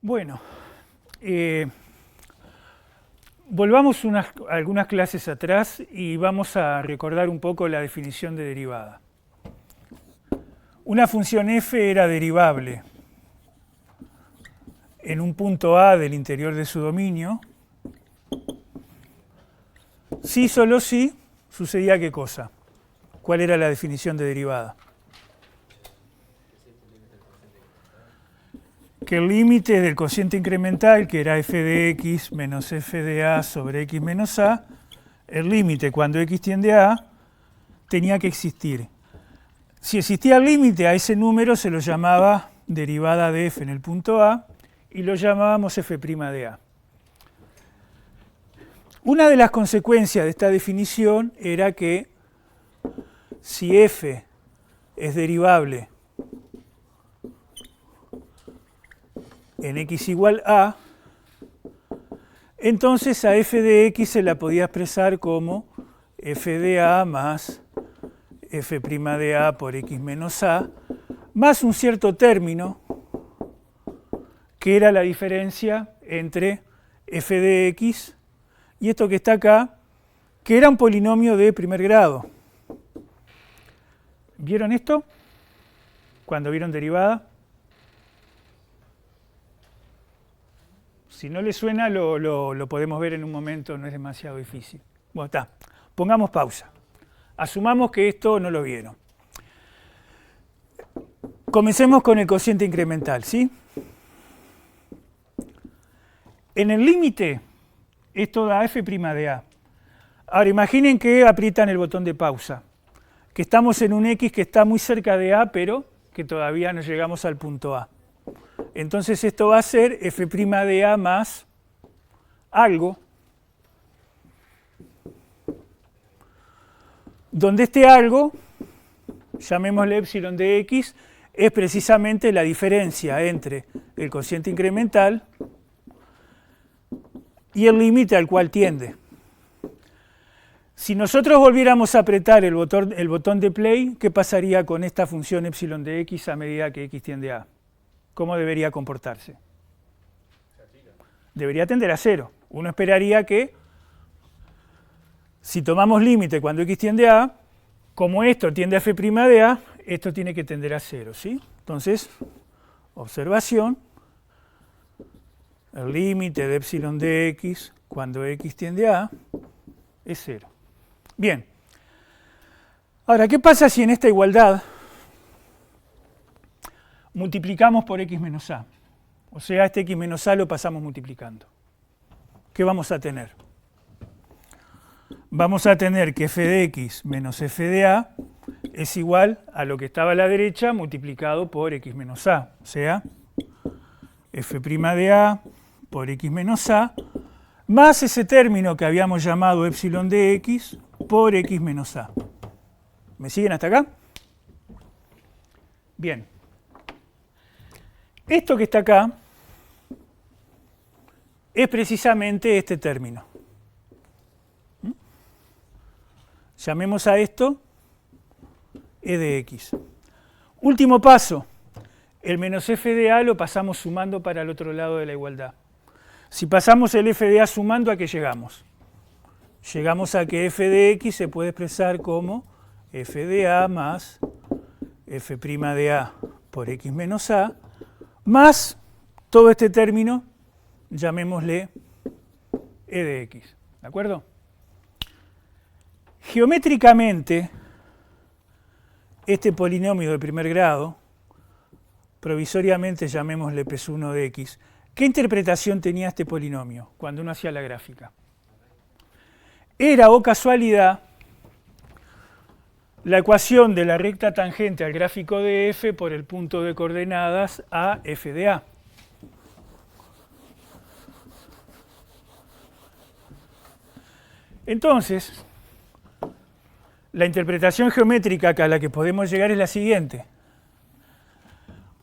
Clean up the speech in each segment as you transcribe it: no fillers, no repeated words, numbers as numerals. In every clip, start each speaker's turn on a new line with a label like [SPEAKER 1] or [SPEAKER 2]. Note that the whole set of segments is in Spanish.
[SPEAKER 1] Bueno, volvamos algunas clases atrás y vamos a recordar un poco la definición de derivada. Una función f era derivable en un punto A del interior de su dominio si, solo si, sucedía ¿qué cosa? ¿Cuál era la definición de derivada? Que el límite del cociente incremental, que era f de x menos f de a sobre x menos a, el límite cuando x tiende a A, tenía que existir. Si existía el límite a ese número, se lo llamaba derivada de f en el punto A y lo llamábamos f' de a. Una de las consecuencias de esta definición era que si f es derivable en x igual a, entonces a f de x se la podía expresar como f de a más f' de a por x menos a, más un cierto término que era la diferencia entre f de x y esto que está acá, que era un polinomio de primer grado. ¿Vieron esto? Cuando vieron derivada. Si no les suena, lo podemos ver en un momento, no es demasiado difícil. Bueno, está. Pongamos pausa. Asumamos que esto no lo vieron. Comencemos con el cociente incremental, ¿sí? En el límite, esto da f' de a. Ahora imaginen que aprietan el botón de pausa, que estamos en un x que está muy cerca de a, pero que todavía no llegamos al punto A. Entonces esto va a ser f' de a más algo, donde este algo, llamémosle epsilon de x, es precisamente la diferencia entre el cociente incremental y el límite al cual tiende. Si nosotros volviéramos a apretar el botón de play, ¿qué pasaría con esta función epsilon de x a medida que x tiende a? ¿Cómo debería comportarse? Debería tender a 0. Uno esperaría que, si tomamos límite cuando x tiende a A, como esto tiende a f' de a, esto tiene que tender a 0, ¿sí? Entonces, observación, el límite de epsilon de x cuando x tiende a A es 0. Bien. Ahora, ¿qué pasa si en esta igualdad multiplicamos por x menos a? O sea, este x menos a lo pasamos multiplicando. ¿Qué vamos a tener? Vamos a tener que f de x menos f de a es igual a lo que estaba a la derecha multiplicado por x menos a. O sea, f' de a por x menos a más ese término que habíamos llamado epsilon de x por x menos a. ¿Me siguen hasta acá? Bien. Esto que está acá es precisamente este término. Llamemos a esto e de x. Último paso, el menos f de a lo pasamos sumando para el otro lado de la igualdad. Si pasamos el f de a sumando, ¿a qué llegamos? Llegamos a que f de x se puede expresar como f de a más f' de a por x menos a, más todo este término, llamémosle e de x. ¿De acuerdo? Geométricamente, este polinomio de primer grado, provisoriamente llamémosle P1 de x, ¿qué interpretación tenía este polinomio cuando uno hacía la gráfica? Era, o casualidad, la ecuación de la recta tangente al gráfico de f por el punto de coordenadas a f de a. Entonces, la interpretación geométrica a la que podemos llegar es la siguiente.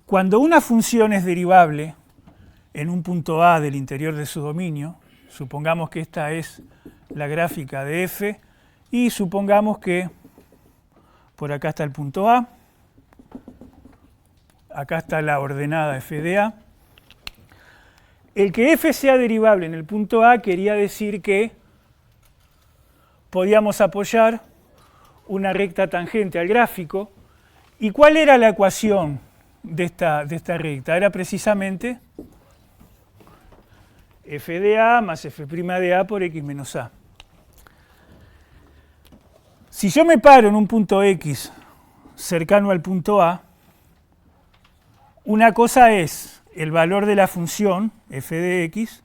[SPEAKER 1] Cuando una función es derivable en un punto A del interior de su dominio, supongamos que esta es la gráfica de f y supongamos que por acá está el punto A, acá está la ordenada f de a, El que f sea derivable en el punto A quería decir que podíamos apoyar una recta tangente al gráfico. ¿Y cuál era la ecuación de esta recta? Era precisamente f de A más f' de A por x menos A. Si yo me paro en un punto X cercano al punto A, una cosa es el valor de la función f de x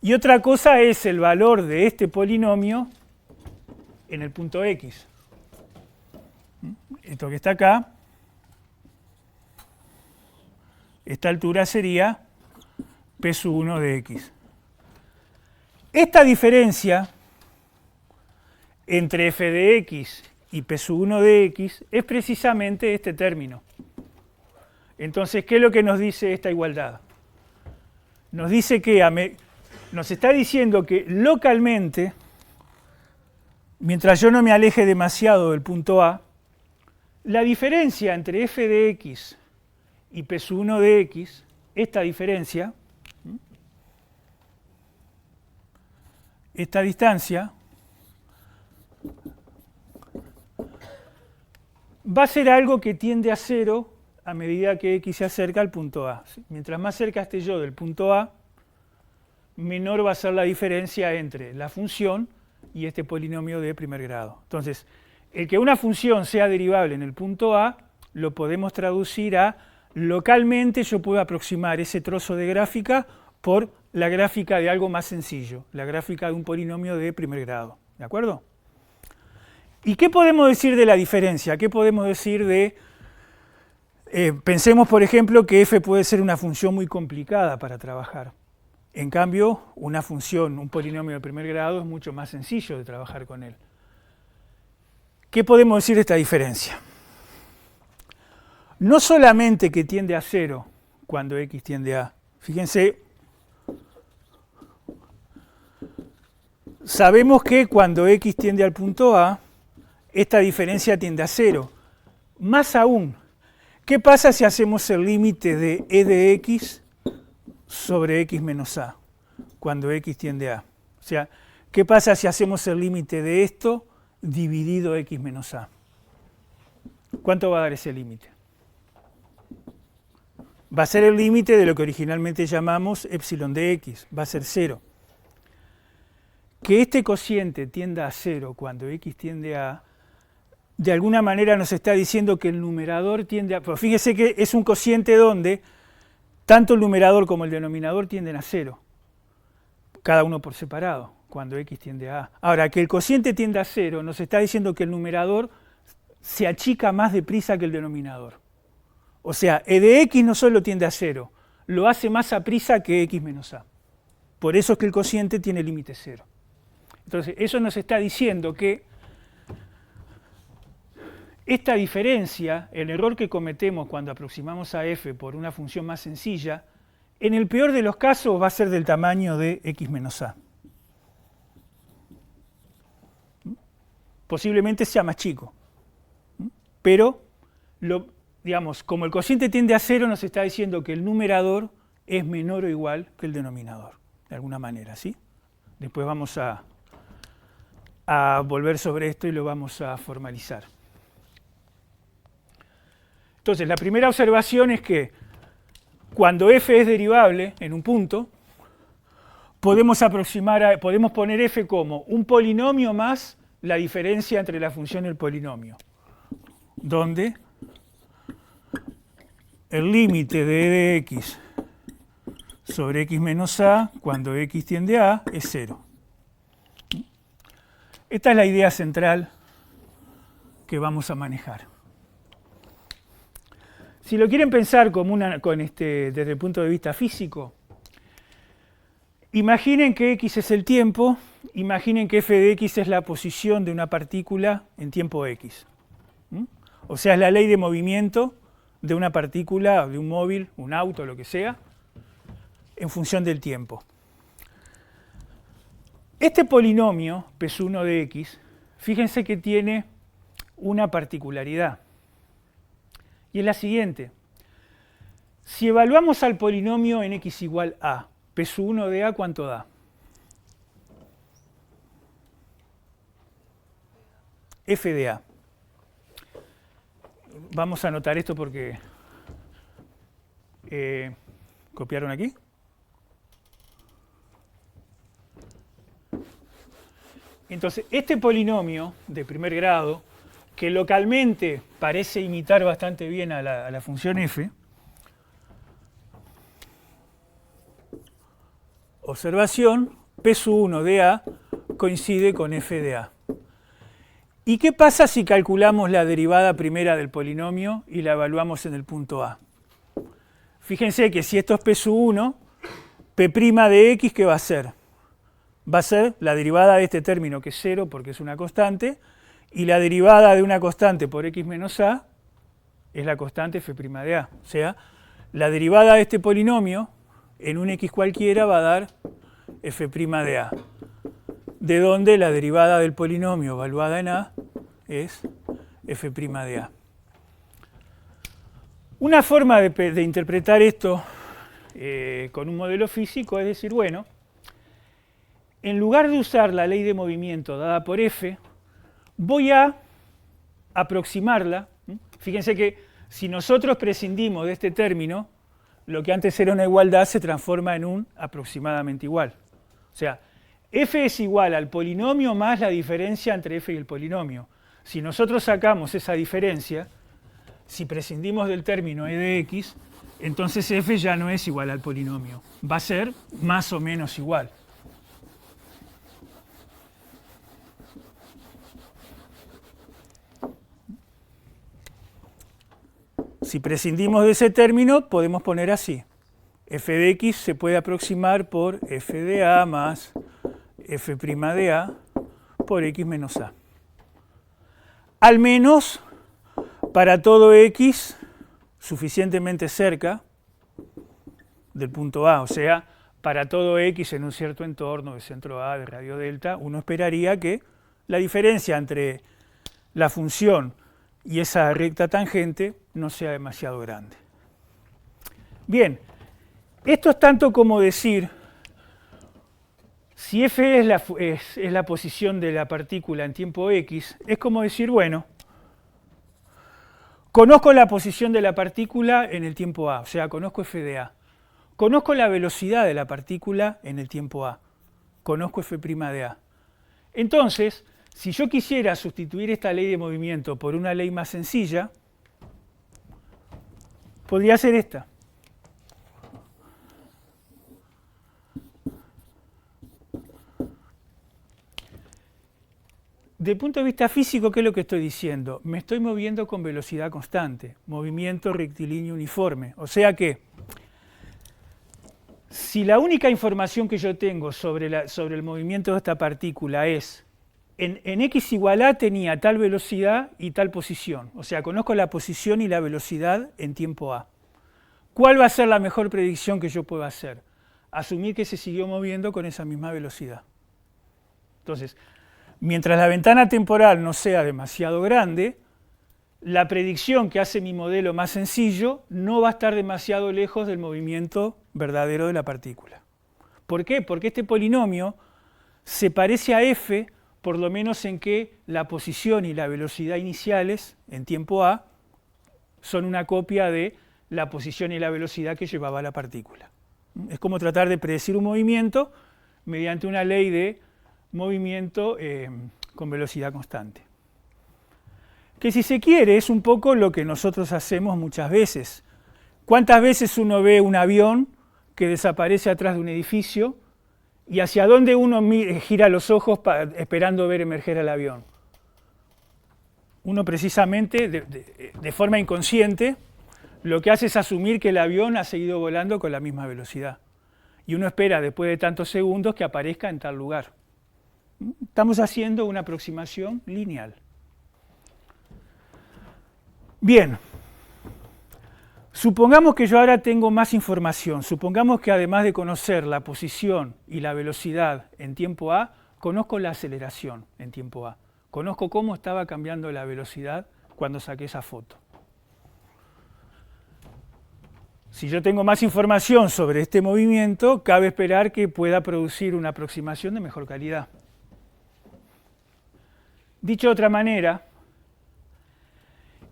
[SPEAKER 1] y otra cosa es el valor de este polinomio en el punto X. Esto que está acá, esta altura sería p sub 1 de x. Esta diferencia entre f de x y p sub 1 de x es precisamente este término. Entonces, ¿qué es lo que nos dice esta igualdad? Nos dice que nos está diciendo que localmente, mientras yo no me aleje demasiado del punto A, la diferencia entre f de x y p sub 1 de x, esta diferencia, esta distancia, va a ser algo que tiende a cero a medida que x se acerca al punto A. Mientras más cerca esté yo del punto A, menor va a ser la diferencia entre la función y este polinomio de primer grado. Entonces, el que una función sea derivable en el punto A, lo podemos traducir a localmente yo puedo aproximar ese trozo de gráfica por la gráfica de algo más sencillo, la gráfica de un polinomio de primer grado. ¿De acuerdo? ¿Y qué podemos decir de la diferencia? ¿Qué podemos decir de... pensemos, por ejemplo, que f puede ser una función muy complicada para trabajar. En cambio, una función, un polinomio de primer grado, es mucho más sencillo de trabajar con él. ¿Qué podemos decir de esta diferencia? No solamente que tiende a cero cuando x tiende a... Fíjense, sabemos que cuando x tiende al punto A, esta diferencia tiende a cero. Más aún, ¿qué pasa si hacemos el límite de e de x sobre x menos a cuando x tiende a? O sea, ¿qué pasa si hacemos el límite de esto dividido x menos a? ¿Cuánto va a dar ese límite? Va a ser el límite de lo que originalmente llamamos epsilon de x, va a ser 0. Que este cociente tienda a 0 cuando x tiende a, de alguna manera nos está diciendo que el numerador tiende a... Pero fíjese que es un cociente donde tanto el numerador como el denominador tienden a 0, cada uno por separado, cuando x tiende a a. Ahora, que el cociente tiende a 0 nos está diciendo que el numerador se achica más deprisa que el denominador. O sea, e de x no solo tiende a 0, lo hace más a prisa que x menos a. Por eso es que el cociente tiene límite 0. Entonces, eso nos está diciendo que esta diferencia, el error que cometemos cuando aproximamos a f por una función más sencilla, en el peor de los casos va a ser del tamaño de x menos a. Posiblemente sea más chico. Pero, digamos, como el cociente tiende a 0, nos está diciendo que el numerador es menor o igual que el denominador, de alguna manera, ¿sí? Después vamos a volver sobre esto y lo vamos a formalizar. Entonces, la primera observación es que cuando f es derivable en un punto, podemos poner f como un polinomio más la diferencia entre la función y el polinomio, donde el límite de e de x sobre x menos a cuando x tiende a a es 0. Esta es la idea central que vamos a manejar. Si lo quieren pensar como desde el punto de vista físico, imaginen que x es el tiempo, imaginen que f de x es la posición de una partícula en tiempo x. O sea, es la ley de movimiento de una partícula, de un móvil, un auto, lo que sea, en función del tiempo. Este polinomio, p1 de x, fíjense que tiene una particularidad. Y es la siguiente. Si evaluamos al polinomio en x igual a, P sub 1 de a, ¿cuánto da? F de a. Vamos a anotar esto porque copiaron aquí. Entonces, este polinomio de primer grado, que localmente parece imitar bastante bien a la función f, observación, P sub 1 de a coincide con f de a. ¿Y qué pasa si calculamos la derivada primera del polinomio y la evaluamos en el punto A? Fíjense que si esto es P sub 1, P' de x, ¿qué va a ser? Va a ser la derivada de este término, que es 0 porque es una constante, y la derivada de una constante por x menos a es la constante f' de a. O sea, la derivada de este polinomio en un x cualquiera va a dar f' de a. De donde la derivada del polinomio evaluada en a es f' de a. Una forma de interpretar esto con un modelo físico es decir, bueno, en lugar de usar la ley de movimiento dada por f, voy a aproximarla. Fíjense que si nosotros prescindimos de este término, lo que antes era una igualdad se transforma en un aproximadamente igual. O sea, f es igual al polinomio más la diferencia entre f y el polinomio. Si nosotros sacamos esa diferencia, si prescindimos del término e de x, entonces f ya no es igual al polinomio. Va a ser más o menos igual. Si prescindimos de ese término, podemos poner así. F de x se puede aproximar por f de a más f' de a por x menos a. Al menos para todo x suficientemente cerca del punto A, o sea, para todo x en un cierto entorno de centro A, de radio delta, uno esperaría que la diferencia entre la función y esa recta tangente no sea demasiado grande. Bien, esto es tanto como decir, si f es la posición de la partícula en tiempo x, es como decir, bueno, conozco la posición de la partícula en el tiempo a, o sea, conozco f de a. Conozco la velocidad de la partícula en el tiempo a. Conozco f' de a. Entonces, si yo quisiera sustituir esta ley de movimiento por una ley más sencilla, podría ser esta. Desde el punto de vista físico, ¿qué es lo que estoy diciendo? Me estoy moviendo con velocidad constante, movimiento rectilíneo uniforme. O sea que, si la única información que yo tengo sobre el movimiento de esta partícula es en x igual a tenía tal velocidad y tal posición, o sea, conozco la posición y la velocidad en tiempo a. ¿Cuál va a ser la mejor predicción que yo puedo hacer? Asumir que se siguió moviendo con esa misma velocidad. Entonces, mientras la ventana temporal no sea demasiado grande, la predicción que hace mi modelo más sencillo no va a estar demasiado lejos del movimiento verdadero de la partícula. ¿Por qué? Porque este polinomio se parece a f, por lo menos en que la posición y la velocidad iniciales en tiempo a son una copia de la posición y la velocidad que llevaba la partícula. Es como tratar de predecir un movimiento mediante una ley de movimiento con velocidad constante. Que si se quiere es un poco lo que nosotros hacemos muchas veces. ¿Cuántas veces uno ve un avión que desaparece atrás de un edificio y hacia dónde uno gira los ojos esperando ver emerger al avión? Uno precisamente, de forma inconsciente, lo que hace es asumir que el avión ha seguido volando con la misma velocidad. Y uno espera, después de tantos segundos, que aparezca en tal lugar. Estamos haciendo una aproximación lineal. Bien, supongamos que yo ahora tengo más información. Supongamos que además de conocer la posición y la velocidad en tiempo a, conozco la aceleración en tiempo a. Conozco cómo estaba cambiando la velocidad cuando saqué esa foto. Si yo tengo más información sobre este movimiento, cabe esperar que pueda producir una aproximación de mejor calidad. Dicho de otra manera,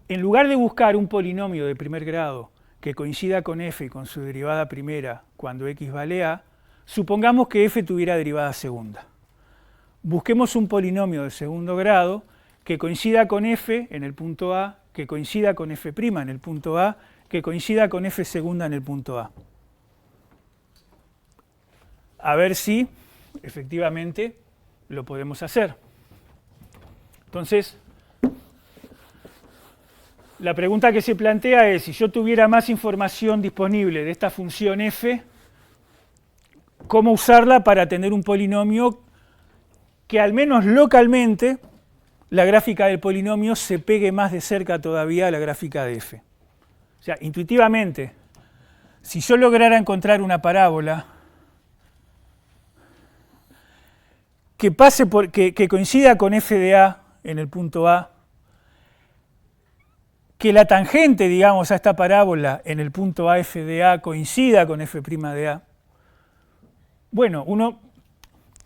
[SPEAKER 1] en lugar de buscar un polinomio de primer grado que coincida con f y con su derivada primera cuando x vale a, supongamos que f tuviera derivada segunda. Busquemos un polinomio de segundo grado que coincida con f en el punto A, que coincida con f' en el punto A, que coincida con f segunda en el punto A. A ver si efectivamente lo podemos hacer. Entonces, la pregunta que se plantea es, si yo tuviera más información disponible de esta función f, ¿cómo usarla para tener un polinomio que al menos localmente la gráfica del polinomio se pegue más de cerca todavía a la gráfica de f? O sea, intuitivamente, si yo lograra encontrar una parábola que coincida con f de a en el punto A, que la tangente, digamos, a esta parábola en el punto A f de a coincida con f' de a, bueno, uno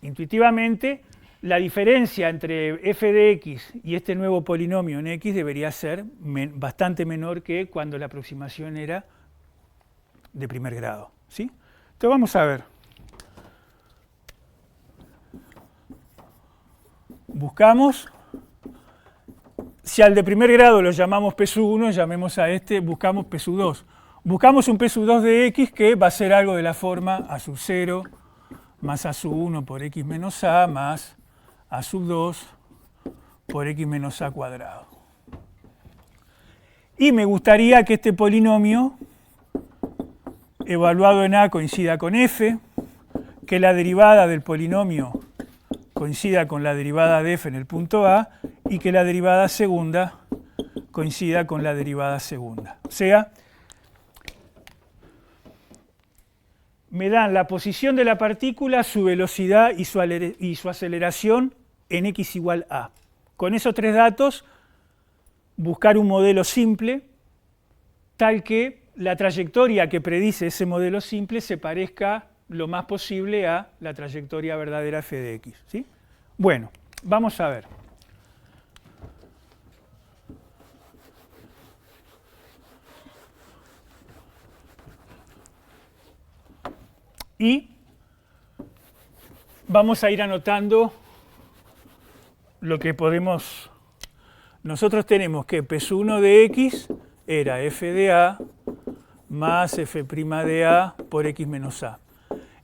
[SPEAKER 1] intuitivamente, la diferencia entre f de x y este nuevo polinomio en x debería ser bastante menor que cuando la aproximación era de primer grado, ¿sí? Entonces vamos a ver. Buscamos, si al de primer grado lo llamamos p sub 1, llamemos a este, buscamos p sub 2. Buscamos un p sub 2 de x que va a ser algo de la forma a sub 0 más a sub 1 por x menos a más a sub 2 por x menos a cuadrado. Y me gustaría que este polinomio evaluado en a coincida con f, que la derivada del polinomio coincida con la derivada de f en el punto A y que la derivada segunda coincida con la derivada segunda. O sea, me dan la posición de la partícula, su velocidad y su aceleración en x igual a. Con esos tres datos, buscar un modelo simple tal que la trayectoria que predice ese modelo simple se parezca lo más posible a la trayectoria verdadera f de x, ¿sí? Bueno, vamos a ver. Y vamos a ir anotando lo que podemos. Nosotros tenemos que P1 de x era f de a más f' de a por x menos a.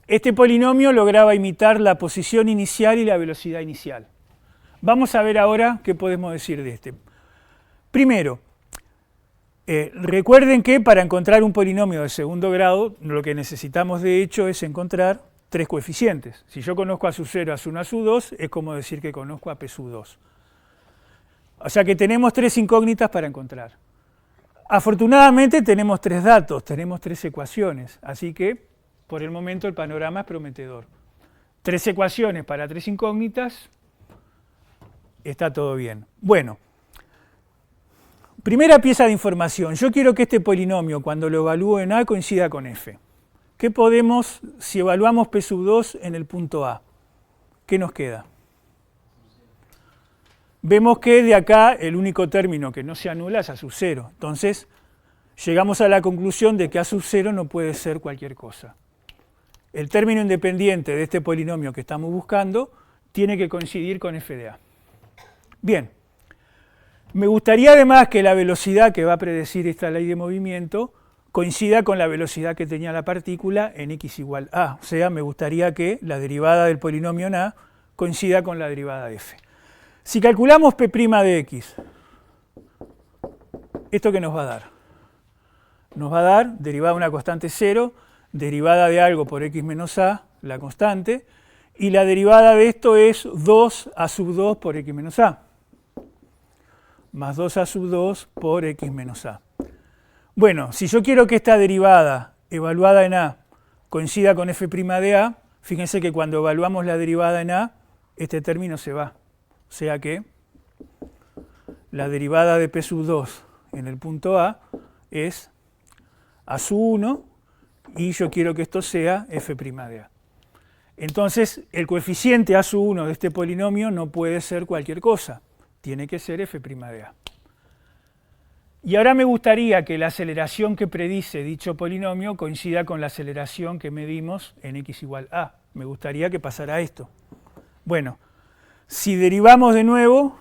[SPEAKER 1] Este polinomio lograba imitar la posición inicial y la velocidad inicial. Vamos a ver ahora qué podemos decir de este. Primero, recuerden que para encontrar un polinomio de segundo grado, lo que necesitamos de hecho es encontrar tres coeficientes. Si yo conozco a sub 0, a sub 1, a sub 2, es como decir que conozco a p sub 2. O sea que tenemos tres incógnitas para encontrar. Afortunadamente tenemos tres datos, tenemos tres ecuaciones, así que por el momento el panorama es prometedor. Tres ecuaciones para tres incógnitas, está todo bien. Bueno, primera pieza de información. Yo quiero que este polinomio, cuando lo evalúo en a, coincida con f. ¿Qué podemos, si evaluamos p sub 2 en el punto A? ¿Qué nos queda? Vemos que de acá el único término que no se anula es a sub 0. Entonces, llegamos a la conclusión de que a sub 0 no puede ser cualquier cosa. El término independiente de este polinomio que estamos buscando tiene que coincidir con f de a. Bien, me gustaría además que la velocidad que va a predecir esta ley de movimiento coincida con la velocidad que tenía la partícula en x igual a. O sea, me gustaría que la derivada del polinomio en a coincida con la derivada de f. Si calculamos p' de x, ¿esto qué nos va a dar? Nos va a dar derivada de una constante 0, derivada de algo por x menos a, la constante, y la derivada de esto es 2a sub 2 por x menos a, más 2a sub 2 por x menos a. Bueno, si yo quiero que esta derivada evaluada en a coincida con f' de a, fíjense que cuando evaluamos la derivada en a, este término se va. O sea que la derivada de p sub 2 en el punto A es a sub 1 y yo quiero que esto sea f' de a. Entonces, el coeficiente a sub 1 de este polinomio no puede ser cualquier cosa, tiene que ser f' de a. Y ahora me gustaría que la aceleración que predice dicho polinomio coincida con la aceleración que medimos en x igual a. Me gustaría que pasara esto. Bueno, si derivamos de nuevo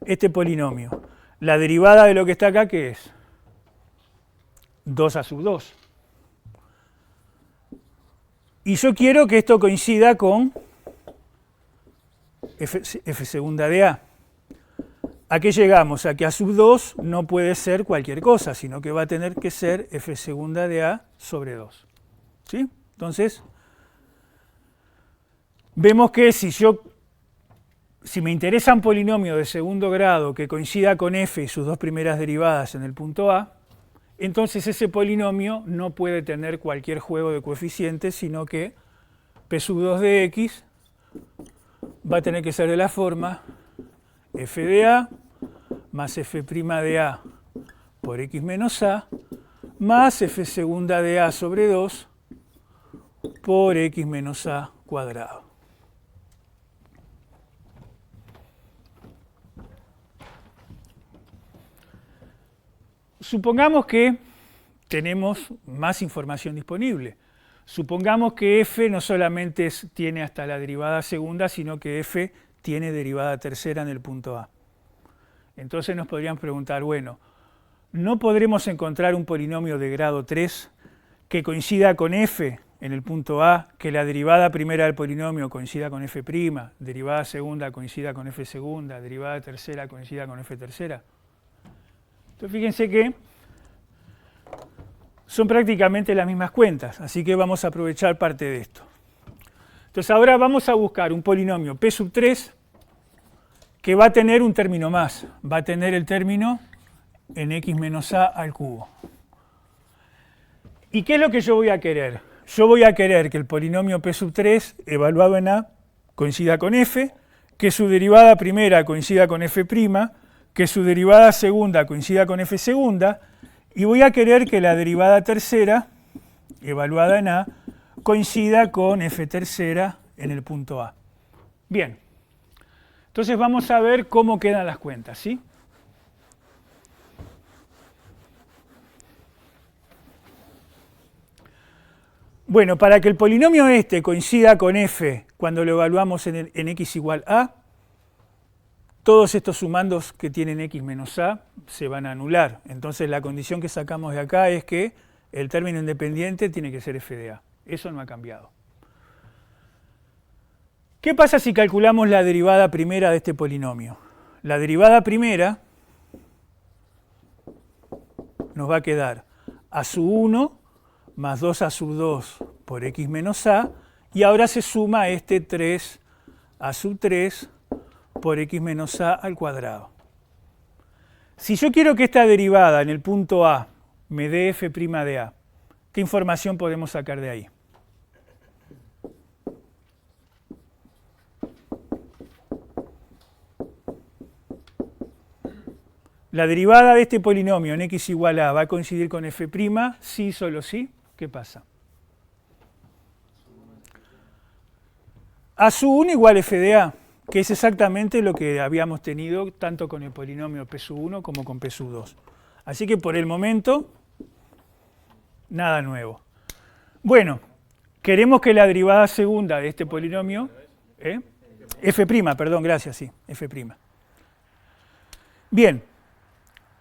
[SPEAKER 1] este polinomio, la derivada de lo que está acá, ¿qué es? 2 a sub 2. Y yo quiero que esto coincida con f segunda de a. ¿A qué llegamos? A que a sub 2 no puede ser cualquier cosa, sino que va a tener que ser f segunda de a sobre 2. ¿Sí? Entonces, vemos que si me interesa un polinomio de segundo grado que coincida con f y sus dos primeras derivadas en el punto a, entonces ese polinomio no puede tener cualquier juego de coeficientes, sino que p sub 2 de x va a tener que ser de la forma f de a más f' de a por x menos a más f segunda de a sobre 2 por x menos a cuadrado. Supongamos que tenemos más información disponible. Supongamos que f no solamente tiene hasta la derivada segunda, sino que f tiene derivada tercera en el punto a. Entonces nos podrían preguntar, bueno, ¿no podremos encontrar un polinomio de grado 3 que coincida con f en el punto a, que la derivada primera del polinomio coincida con f', derivada segunda coincida con f segunda, derivada tercera coincida con f tercera? Entonces fíjense que son prácticamente las mismas cuentas, así que vamos a aprovechar parte de esto. Entonces ahora vamos a buscar un polinomio p sub 3 que va a tener un término más, va a tener el término en x menos a al cubo. ¿Y qué es lo que yo voy a querer? Yo voy a querer que el polinomio p sub 3 evaluado en a coincida con f, que su derivada primera coincida con f', que su derivada segunda coincida con f segunda, y voy a querer que la derivada tercera, evaluada en a, coincida con f tercera en el punto a. Bien, entonces vamos a ver cómo quedan las cuentas, ¿sí? Bueno, para que el polinomio este coincida con f cuando lo evaluamos en x igual a, todos estos sumandos que tienen x menos a se van a anular. Entonces la condición que sacamos de acá es que el término independiente tiene que ser f de a. Eso no ha cambiado. ¿Qué pasa si calculamos la derivada primera de este polinomio? La derivada primera nos va a quedar a sub 1 más 2 a sub 2 por x menos a, y ahora se suma este 3 a sub 3 por x menos a al cuadrado. Si yo quiero que esta derivada en el punto a me dé f' de a, ¿qué información podemos sacar de ahí? La derivada de este polinomio en x igual a va a coincidir con f', sí, solo sí. ¿Qué pasa? A sub 1 igual f de a, que es exactamente lo que habíamos tenido tanto con el polinomio p sub 1 como con p sub 2. Así que por el momento, nada nuevo. Bueno, queremos que la derivada segunda de este polinomio, f', perdón, gracias, sí, f'. Bien,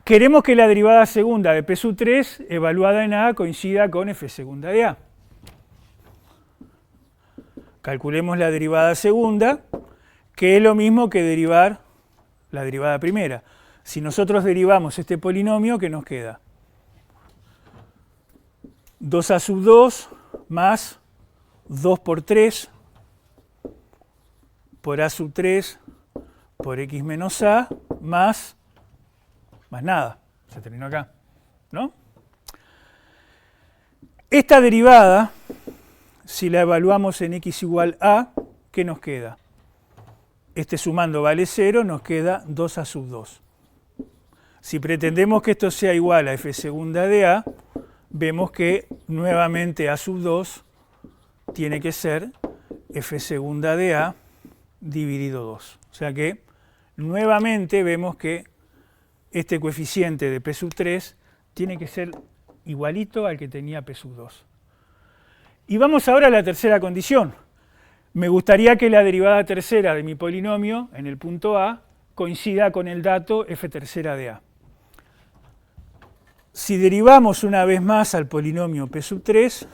[SPEAKER 1] queremos que la derivada segunda de p sub 3 evaluada en a coincida con f segunda de a. Calculemos la derivada segunda, que es lo mismo que derivar la derivada primera. Si nosotros derivamos este polinomio, ¿qué nos queda? 2a sub 2 más 2 por 3 por a sub 3 por x menos a más nada. Se terminó acá, ¿no? Esta derivada, si la evaluamos en x igual a, ¿qué nos queda? Este sumando vale 0, nos queda 2a sub 2. Si pretendemos que esto sea igual a f segunda de a, vemos que nuevamente A sub 2 tiene que ser f segunda de A dividido 2. O sea que nuevamente vemos que este coeficiente de P sub 3 tiene que ser igualito al que tenía P sub 2. Y vamos ahora a la tercera condición. Me gustaría que la derivada tercera de mi polinomio en el punto A coincida con el dato f tercera de A. Si derivamos una vez más al polinomio P sub 3,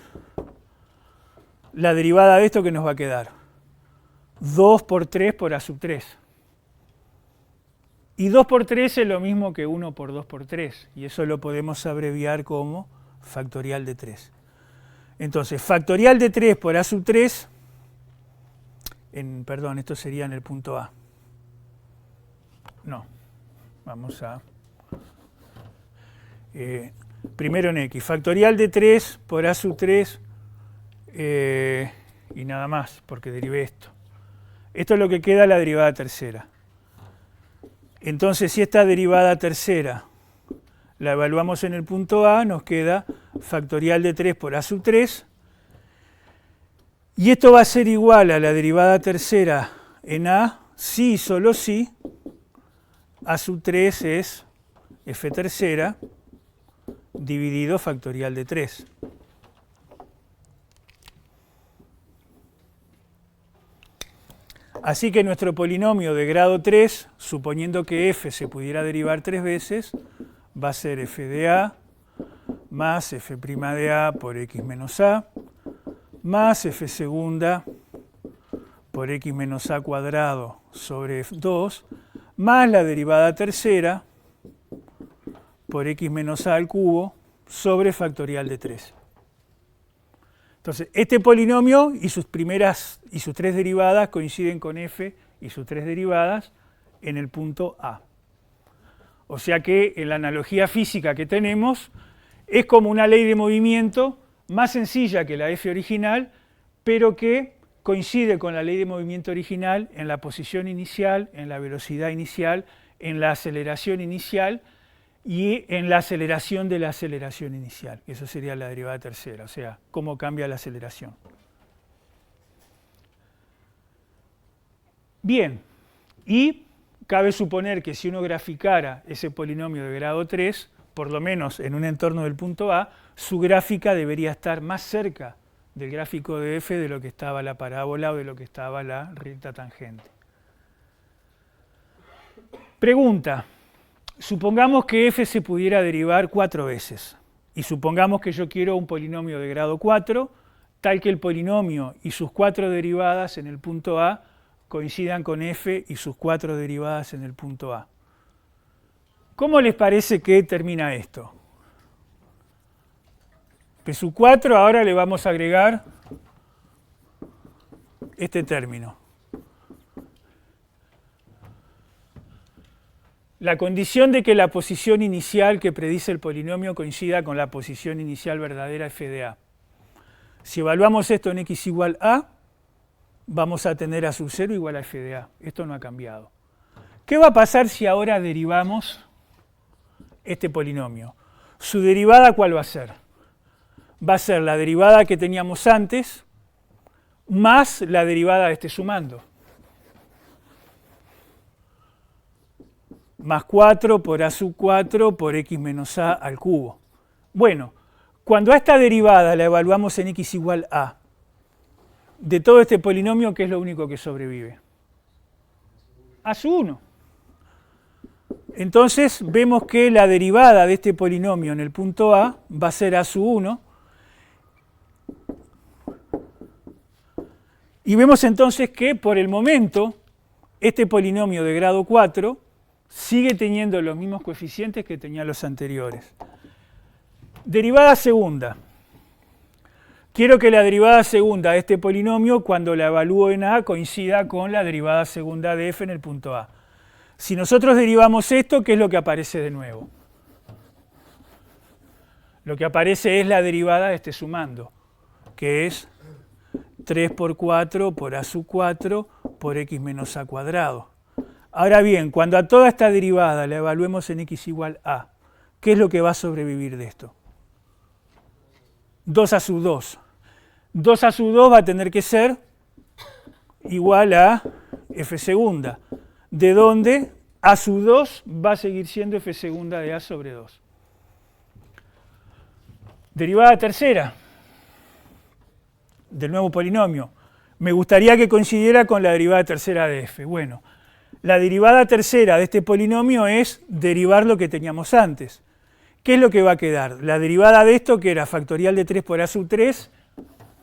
[SPEAKER 1] la derivada de esto, ¿qué nos va a quedar? 2 por 3 por A sub 3. Y 2 por 3 es lo mismo que 1 por 2 por 3, y eso lo podemos abreviar como factorial de 3. Entonces, factorial de 3 por A sub 3, perdón, esto sería en el punto A. No, vamos a... primero en X, factorial de 3 por A sub 3 y nada más, porque derivé esto. Esto es lo que queda la derivada tercera. Entonces, si esta derivada tercera la evaluamos en el punto A, nos queda factorial de 3 por A sub 3. Y esto va a ser igual a la derivada tercera en A, si y solo si A sub 3 es f tercera dividido factorial de 3. Así que nuestro polinomio de grado 3, suponiendo que f se pudiera derivar 3 veces, va a ser f de a más f' de a por x menos a, más f segunda por x menos a cuadrado sobre 2, más la derivada tercera por x menos a al cubo sobre factorial de 3. Entonces, este polinomio y sus tres derivadas coinciden con f y sus tres derivadas en el punto A. O sea que en la analogía física que tenemos es como una ley de movimiento más sencilla que la f original, pero que coincide con la ley de movimiento original en la posición inicial, en la velocidad inicial, en la aceleración inicial y en la aceleración de la aceleración inicial. Eso sería la derivada tercera, o sea, cómo cambia la aceleración. Bien, y cabe suponer que si uno graficara ese polinomio de grado 3, por lo menos en un entorno del punto A, su gráfica debería estar más cerca del gráfico de f de lo que estaba la parábola o de lo que estaba la recta tangente. Pregunta. Supongamos que f se pudiera derivar 4 veces y supongamos que yo quiero un polinomio de grado 4 tal que el polinomio y sus 4 derivadas en el punto A coincidan con f y sus 4 derivadas en el punto A. ¿Cómo les parece que termina esto? P sub 4 ahora le vamos a agregar este término. La condición de que la posición inicial que predice el polinomio coincida con la posición inicial verdadera f de a. Si evaluamos esto en x igual a, vamos a tener a sub 0 igual a f de a. Esto no ha cambiado. ¿Qué va a pasar si ahora derivamos este polinomio? ¿Su derivada cuál va a ser? Va a ser la derivada que teníamos antes más la derivada de este sumando. Más 4 por a sub 4 por x menos a al cubo. Bueno, cuando a esta derivada la evaluamos en x igual a, de todo este polinomio, ¿qué es lo único que sobrevive? A sub 1. Entonces vemos que la derivada de este polinomio en el punto A va a ser a sub 1. Y vemos entonces que por el momento este polinomio de grado 4 sigue teniendo los mismos coeficientes que tenía los anteriores. Derivada segunda. Quiero que la derivada segunda de este polinomio, cuando la evalúo en A, coincida con la derivada segunda de f en el punto A. Si nosotros derivamos esto, ¿qué es lo que aparece de nuevo? Lo que aparece es la derivada de este sumando, que es 3 por 4 por a sub 4 por x menos a cuadrado. Ahora bien, cuando a toda esta derivada la evaluemos en x igual a, ¿qué es lo que va a sobrevivir de esto? 2 a sub 2. 2 a sub 2 va a tener que ser igual a f segunda, de donde a sub 2 va a seguir siendo f segunda de a sobre 2. Derivada tercera del nuevo polinomio. Me gustaría que coincidiera con la derivada tercera de f. Bueno, la derivada tercera de este polinomio es derivar lo que teníamos antes. ¿Qué es lo que va a quedar? La derivada de esto, que era factorial de 3 por a sub 3,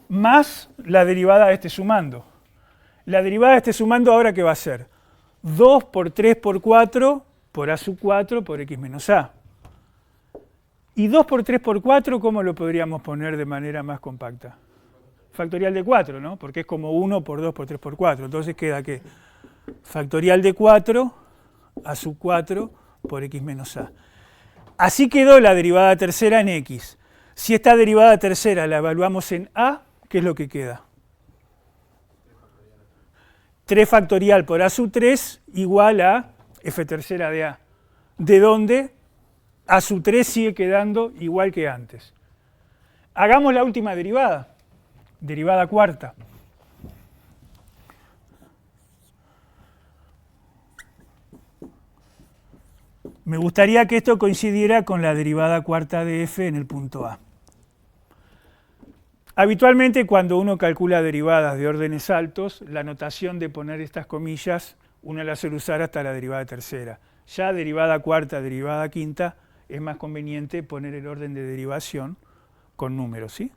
[SPEAKER 1] más la derivada de este sumando. La derivada de este sumando ahora, ¿qué va a ser? 2 por 3 por 4 por a sub 4 por x menos a. Y 2 por 3 por 4, ¿cómo lo podríamos poner de manera más compacta? Factorial de 4, ¿no? Porque es como 1 por 2 por 3 por 4. Entonces queda que factorial de 4 a sub 4 por x menos a. Así quedó la derivada tercera en x. Si esta derivada tercera la evaluamos en a, ¿qué es lo que queda? 3 factorial por a sub 3 igual a f tercera de a. ¿De dónde? A sub 3 sigue quedando igual que antes. Hagamos la última derivada. Derivada cuarta. Me gustaría que esto coincidiera con la derivada cuarta de f en el punto A. Habitualmente, cuando uno calcula derivadas de órdenes altos, la notación de poner estas comillas, uno la suele usar hasta la derivada tercera. Ya derivada cuarta, derivada quinta, es más conveniente poner el orden de derivación con números, ¿sí?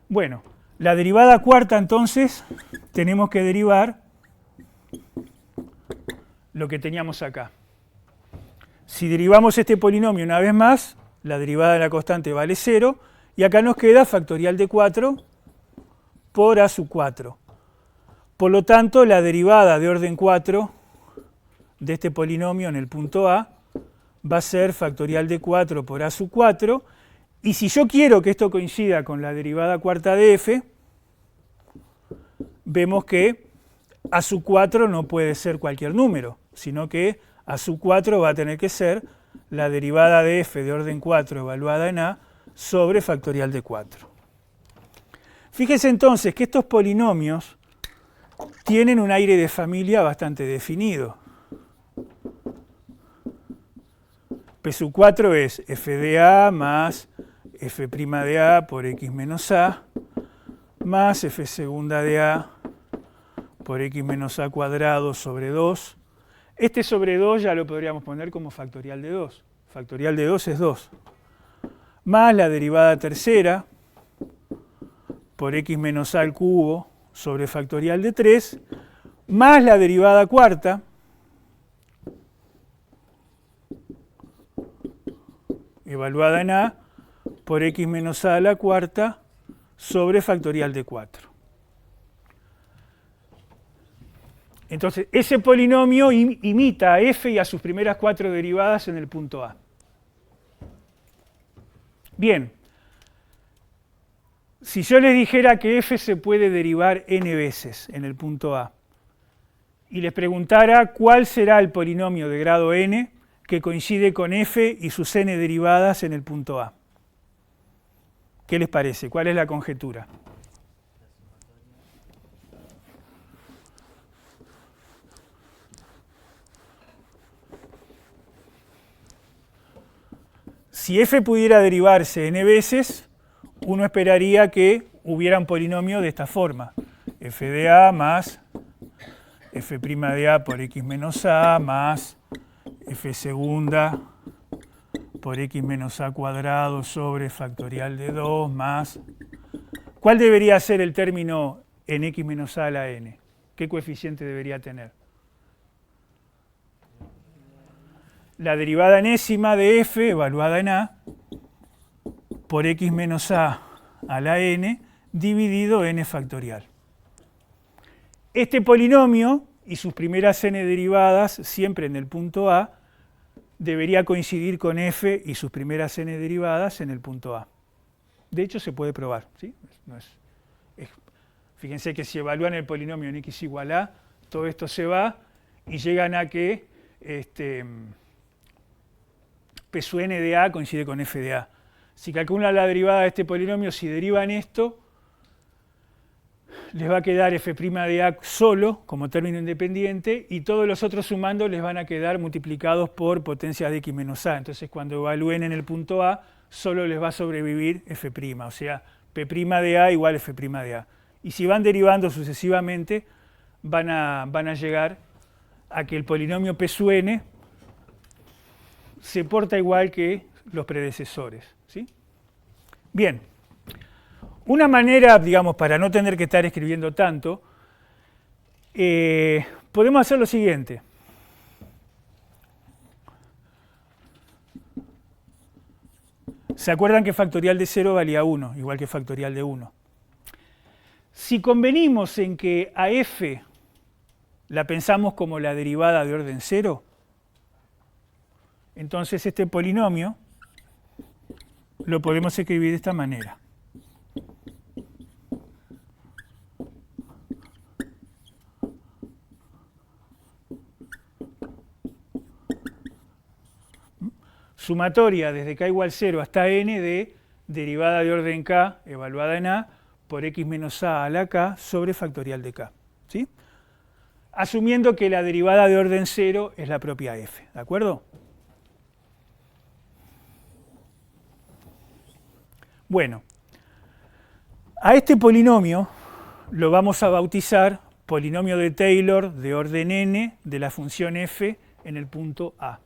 [SPEAKER 1] Bueno, la derivada cuarta, entonces, tenemos que derivar lo que teníamos acá. Si derivamos este polinomio una vez más, la derivada de la constante vale 0, y acá nos queda factorial de 4 por a sub 4. Por lo tanto, la derivada de orden 4 de este polinomio en el punto A va a ser factorial de 4 por a sub 4, y si yo quiero que esto coincida con la derivada cuarta de f, vemos que a sub 4 no puede ser cualquier número, sino que a sub 4 va a tener que ser la derivada de f de orden 4 evaluada en a sobre factorial de 4. Fíjense entonces que estos polinomios tienen un aire de familia bastante definido. P sub 4 es f de a más f' de a por x menos a más f segunda de a por x menos a cuadrado sobre 2. Este sobre 2 ya lo podríamos poner como factorial de 2. Factorial de 2 es 2. Más la derivada tercera por x menos a al cubo sobre factorial de 3, más la derivada cuarta, evaluada en a, por x menos a la cuarta sobre factorial de 4. Entonces, ese polinomio imita a f y a sus primeras 4 derivadas en el punto A. Bien, si yo les dijera que f se puede derivar n veces en el punto A, y les preguntara cuál será el polinomio de grado n que coincide con f y sus n derivadas en el punto A, ¿qué les parece? ¿Cuál es la conjetura? Si f pudiera derivarse n veces, uno esperaría que hubiera un polinomio de esta forma. F de a más f' de a por x menos a más f segunda por x menos a cuadrado sobre factorial de 2 más... ¿Cuál debería ser el término en x menos a la n? ¿Qué coeficiente debería tener? La derivada enésima de f evaluada en a por x menos a la n dividido n factorial. Este polinomio y sus primeras n derivadas siempre en el punto A debería coincidir con f y sus primeras n derivadas en el punto A. De hecho, se puede probar, ¿sí? Fíjense que si evalúan el polinomio en x igual a, todo esto se va y llegan a que P sub n de a coincide con f de a. Si calculan la derivada de este polinomio, si derivan esto, les va a quedar f' de a solo, como término independiente, y todos los otros sumando les van a quedar multiplicados por potencias de x menos a. Entonces, cuando evalúen en el punto A, solo les va a sobrevivir f', o sea, p' de a igual f' de a. Y si van derivando sucesivamente, van a llegar a que el polinomio p sub n se porta igual que los predecesores, ¿sí? Bien. Una manera, digamos, para no tener que estar escribiendo tanto, podemos hacer lo siguiente. ¿Se acuerdan que factorial de 0 valía 1, igual que factorial de 1? Si convenimos en que a f la pensamos como la derivada de orden 0, entonces este polinomio lo podemos escribir de esta manera. Sumatoria desde k igual 0 hasta n de derivada de orden k evaluada en a por x menos a a la k sobre factorial de k, ¿sí? Asumiendo que la derivada de orden 0 es la propia f, ¿de acuerdo? Bueno, a este polinomio lo vamos a bautizar polinomio de Taylor de orden n de la función f en el punto A.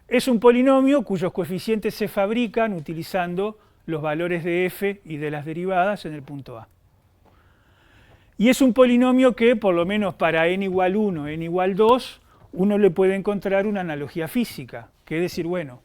[SPEAKER 1] Es un polinomio cuyos coeficientes se fabrican utilizando los valores de f y de las derivadas en el punto A. Y es un polinomio que, por lo menos para n igual 1, n igual 2, uno le puede encontrar una analogía física, que es decir, bueno,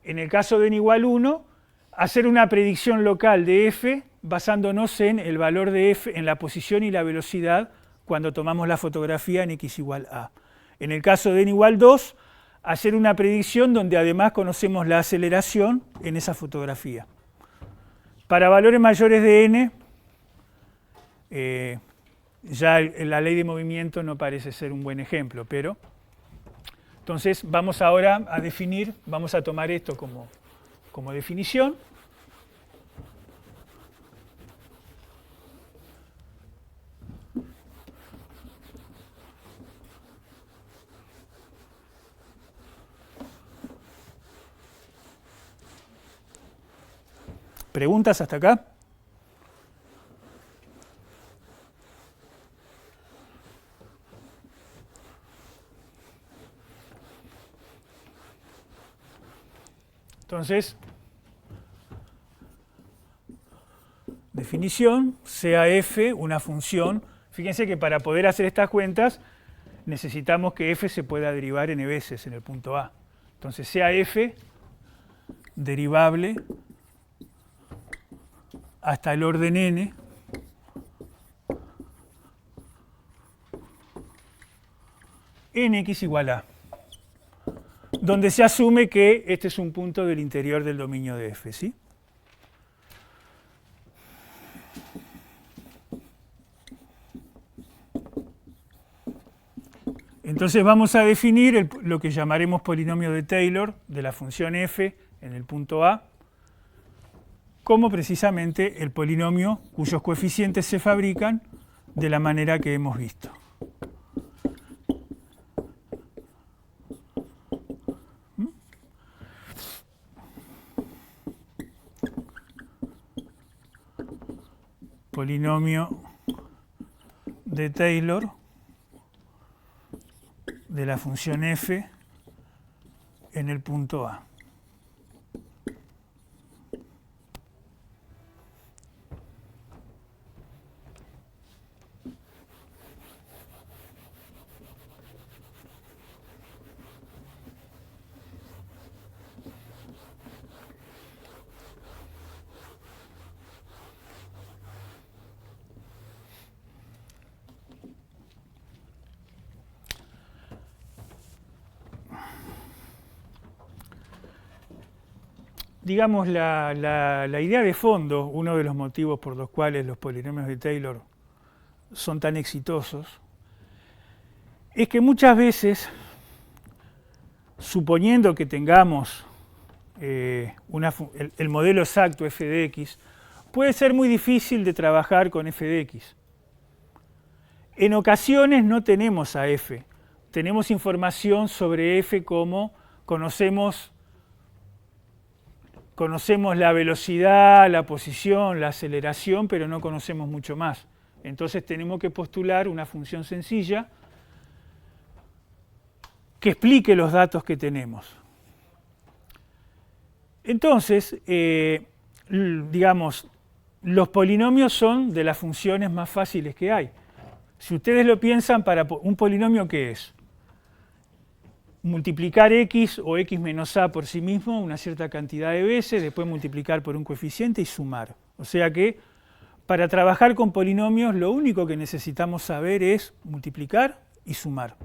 [SPEAKER 1] en el caso de n igual 1, hacer una predicción local de f basándonos en el valor de f, en la posición y la velocidad cuando tomamos la fotografía en x igual a. En el caso de n igual 2, hacer una predicción donde además conocemos la aceleración en esa fotografía. Para valores mayores de n, ya la ley de movimiento no parece ser un buen ejemplo, pero entonces vamos ahora a definir, vamos a tomar esto como definición. ¿Preguntas hasta acá? Entonces, definición, sea f una función. Fíjense que para poder hacer estas cuentas necesitamos que f se pueda derivar n veces en el punto A. Entonces, sea f derivable hasta el orden n en x igual a, donde se asume que este es un punto del interior del dominio de f, ¿sí? Entonces vamos a definir lo que llamaremos polinomio de Taylor de la función f en el punto A como precisamente el polinomio cuyos coeficientes se fabrican de la manera que hemos visto. Polinomio de Taylor de la función f en el punto A. Digamos, la idea de fondo, uno de los motivos por los cuales los polinomios de Taylor son tan exitosos, es que muchas veces, suponiendo que tengamos el modelo exacto f de x, puede ser muy difícil de trabajar con f de x. En ocasiones no tenemos a f, tenemos información sobre f como conocemos la velocidad, la posición, la aceleración, pero no conocemos mucho más. Entonces tenemos que postular una función sencilla que explique los datos que tenemos. Entonces, digamos, los polinomios son de las funciones más fáciles que hay. Si ustedes lo piensan, para un polinomio, ¿qué es? Multiplicar x o x menos a por sí mismo una cierta cantidad de veces, después multiplicar por un coeficiente y sumar. O sea que para trabajar con polinomios lo único que necesitamos saber es multiplicar y sumar.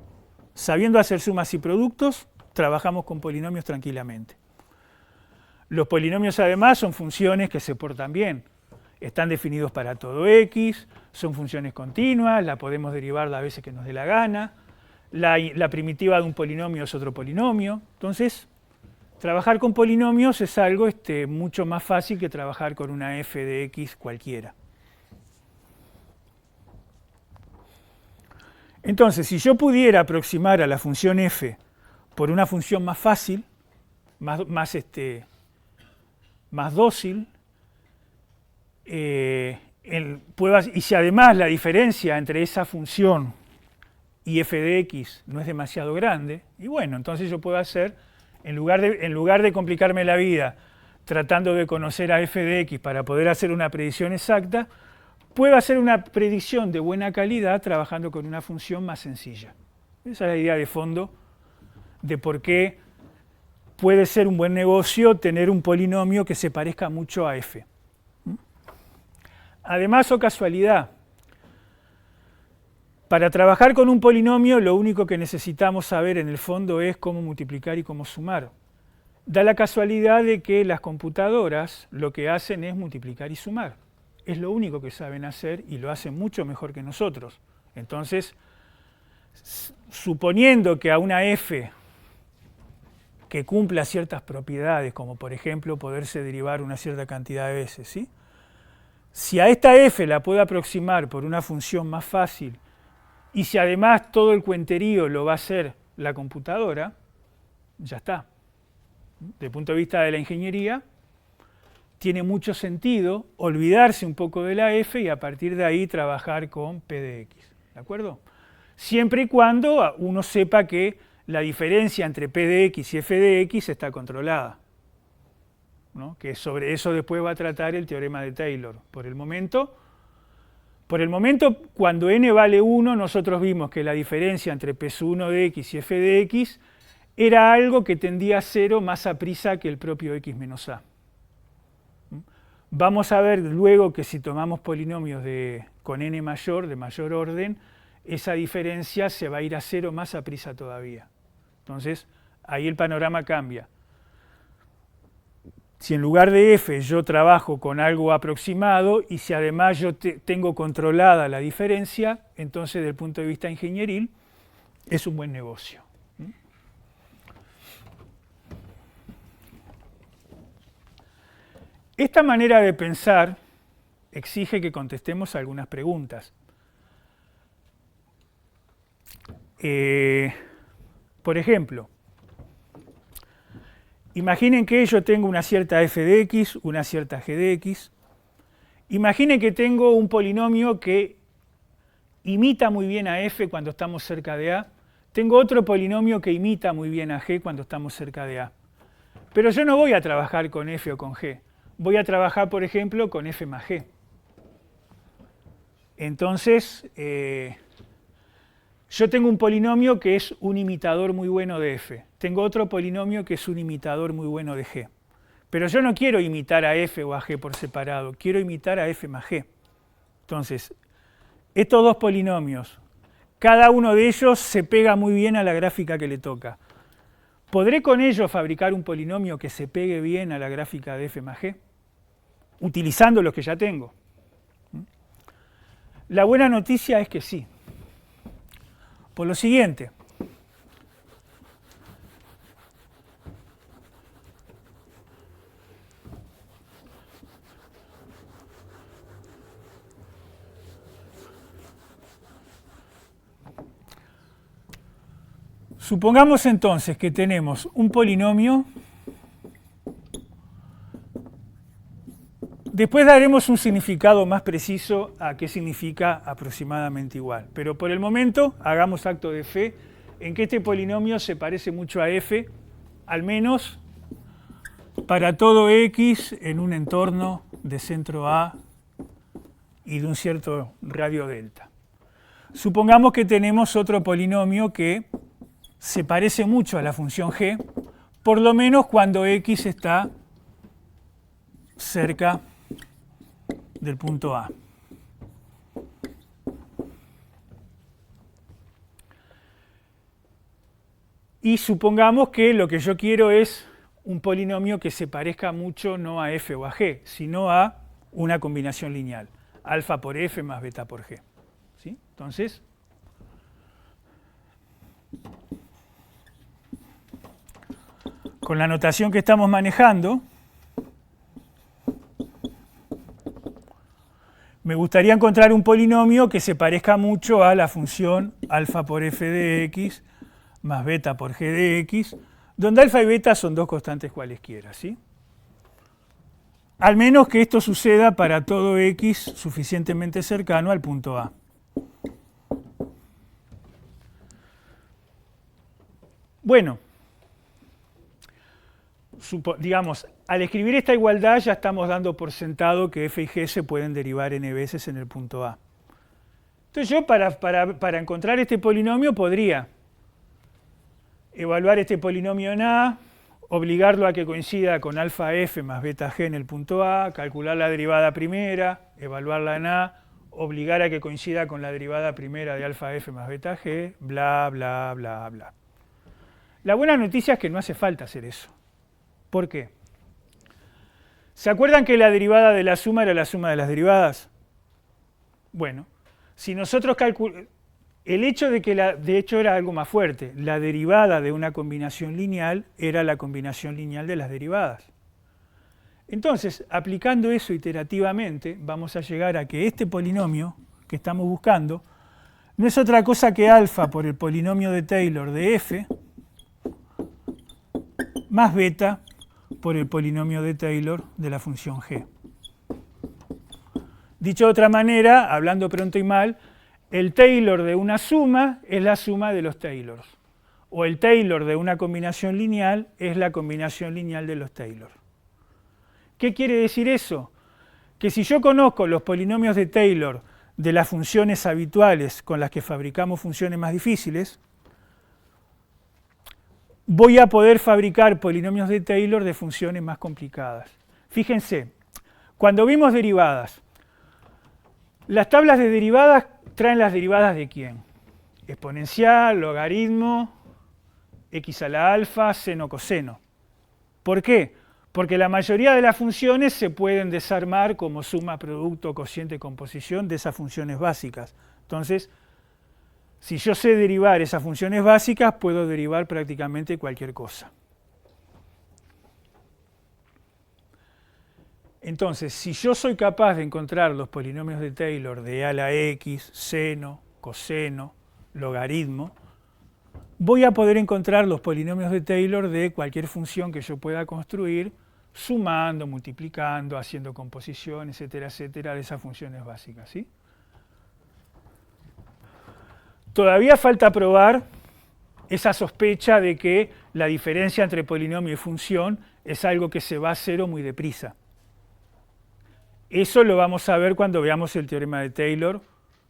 [SPEAKER 1] Sabiendo hacer sumas y productos, trabajamos con polinomios tranquilamente. Los polinomios además son funciones que se portan bien. Están definidos para todo x, son funciones continuas, la podemos derivar las veces que nos dé la gana. La primitiva de un polinomio es otro polinomio. Entonces, trabajar con polinomios es algo mucho más fácil que trabajar con una f de x cualquiera. Entonces, si yo pudiera aproximar a la función f por una función más fácil, más dócil, y si además la diferencia entre esa función y f de x no es demasiado grande, y bueno, entonces yo puedo hacer, en lugar de complicarme la vida tratando de conocer a f de x para poder hacer una predicción exacta, puedo hacer una predicción de buena calidad trabajando con una función más sencilla. Esa es la idea de fondo de por qué puede ser un buen negocio tener un polinomio que se parezca mucho a f. Además, o casualidad, para trabajar con un polinomio lo único que necesitamos saber en el fondo es cómo multiplicar y cómo sumar. Da la casualidad de que las computadoras lo que hacen es multiplicar y sumar. Es lo único que saben hacer y lo hacen mucho mejor que nosotros. Entonces, suponiendo que a una f que cumpla ciertas propiedades, como por ejemplo poderse derivar una cierta cantidad de veces, ¿sí? Si a esta f la puedo aproximar por una función más fácil y si además todo el cuenterío lo va a hacer la computadora, ya está. Desde el punto de vista de la ingeniería, tiene mucho sentido olvidarse un poco de la f y a partir de ahí trabajar con p de x. ¿De acuerdo? Siempre y cuando uno sepa que la diferencia entre p de x y f de x está controlada, ¿no? Que sobre eso después va a tratar el teorema de Taylor. Por el momento, cuando n vale 1, nosotros vimos que la diferencia entre p1 de x y f de x era algo que tendía a 0 más aprisa que el propio x menos a. Vamos a ver luego que si tomamos polinomios con n mayor, de mayor orden, esa diferencia se va a ir a 0 más aprisa todavía. Entonces, ahí el panorama cambia. Si en lugar de f yo trabajo con algo aproximado y si además yo tengo controlada la diferencia, entonces desde el punto de vista ingenieril es un buen negocio. Esta manera de pensar exige que contestemos algunas preguntas. Por ejemplo, imaginen que yo tengo una cierta f de x, una cierta g de x. Imaginen que tengo un polinomio que imita muy bien a f cuando estamos cerca de a. Tengo otro polinomio que imita muy bien a g cuando estamos cerca de a. Pero yo no voy a trabajar con f o con g. Voy a trabajar, por ejemplo, con f más g. Entonces, yo tengo un polinomio que es un imitador muy bueno de f. Tengo otro polinomio que es un imitador muy bueno de g. Pero yo no quiero imitar a f o a g por separado, quiero imitar a f más g. Entonces, estos dos polinomios, cada uno de ellos se pega muy bien a la gráfica que le toca. ¿Podré con ello fabricar un polinomio que se pegue bien a la gráfica de f más g? Utilizando los que ya tengo. La buena noticia es que sí. Por lo siguiente, Supongamos entonces que tenemos un polinomio. Después daremos un significado más preciso a qué significa aproximadamente igual. Pero por el momento hagamos acto de fe en que este polinomio se parece mucho a f, al menos para todo x en un entorno de centro A y de un cierto radio delta. Supongamos que tenemos otro polinomio que se parece mucho a la función g, por lo menos cuando x está cerca del punto A. Y supongamos que lo que yo quiero es un polinomio que se parezca mucho no a f o a g, sino a una combinación lineal, alfa por f más beta por g. ¿Sí? Entonces, con la notación que estamos manejando, me gustaría encontrar un polinomio que se parezca mucho a la función alfa por f de x más beta por g de x, donde alfa y beta son dos constantes cualesquiera, ¿sí? Al menos que esto suceda para todo x suficientemente cercano al punto A. Bueno, digamos, al escribir esta igualdad ya estamos dando por sentado que f y g se pueden derivar n veces en el punto A. Entonces yo para encontrar este polinomio podría evaluar este polinomio en A, obligarlo a que coincida con alfa f más beta g en el punto A, calcular la derivada primera, evaluarla en A, obligar a que coincida con la derivada primera de alfa f más beta g, bla, bla, bla, bla. La buena noticia es que no hace falta hacer eso. ¿Por qué? ¿Se acuerdan que la derivada de la suma era la suma de las derivadas? Bueno, si nosotros calculamos, el hecho de que, de hecho era algo más fuerte, la derivada de una combinación lineal era la combinación lineal de las derivadas. Entonces, aplicando eso iterativamente, vamos a llegar a que este polinomio que estamos buscando no es otra cosa que alfa por el polinomio de Taylor de f más beta por el polinomio de Taylor de la función g. Dicho de otra manera, hablando pronto y mal, el Taylor de una suma es la suma de los Taylors. O el Taylor de una combinación lineal es la combinación lineal de los Taylor. ¿Qué quiere decir eso? Que si yo conozco los polinomios de Taylor de las funciones habituales con las que fabricamos funciones más difíciles, voy a poder fabricar polinomios de Taylor de funciones más complicadas. Fíjense, cuando vimos derivadas, las tablas de derivadas traen las derivadas de ¿quién? Exponencial, logaritmo, x a la alfa, seno, coseno. ¿Por qué? Porque la mayoría de las funciones se pueden desarmar como suma, producto, cociente, composición de esas funciones básicas. Entonces, si yo sé derivar esas funciones básicas, puedo derivar prácticamente cualquier cosa. Entonces, si yo soy capaz de encontrar los polinomios de Taylor de a la x, seno, coseno, logaritmo, voy a poder encontrar los polinomios de Taylor de cualquier función que yo pueda construir, sumando, multiplicando, haciendo composición, etcétera, etcétera, de esas funciones básicas, ¿sí? Todavía falta probar esa sospecha de que la diferencia entre polinomio y función es algo que se va a cero muy deprisa. Eso lo vamos a ver cuando veamos el teorema de Taylor,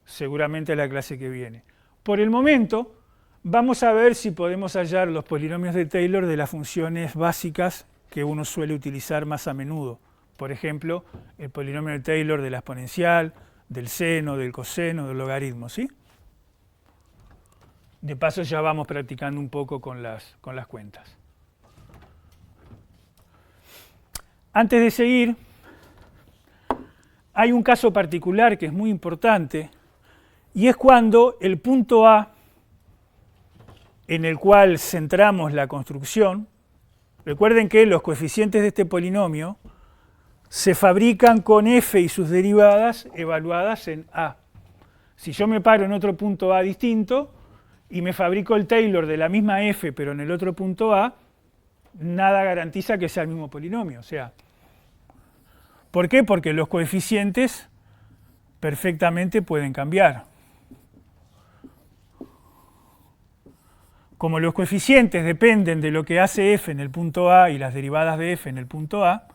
[SPEAKER 1] seguramente en la clase que viene. Por el momento, vamos a ver si podemos hallar los polinomios de Taylor de las funciones básicas que uno suele utilizar más a menudo. Por ejemplo, el polinomio de Taylor de la exponencial, del seno, del coseno, del logaritmo, ¿sí? De paso ya vamos practicando un poco con las cuentas. Antes de seguir, hay un caso particular que es muy importante, y es cuando el punto A, en el cual centramos la construcción, recuerden que los coeficientes de este polinomio se fabrican con f y sus derivadas evaluadas en A. Si yo me paro en otro punto A distinto, y me fabrico el Taylor de la misma f, pero en el otro punto a, nada garantiza que sea el mismo polinomio. O sea, ¿por qué? Porque los coeficientes perfectamente pueden cambiar. Como los coeficientes dependen de lo que hace f en el punto a y las derivadas de f en el punto a,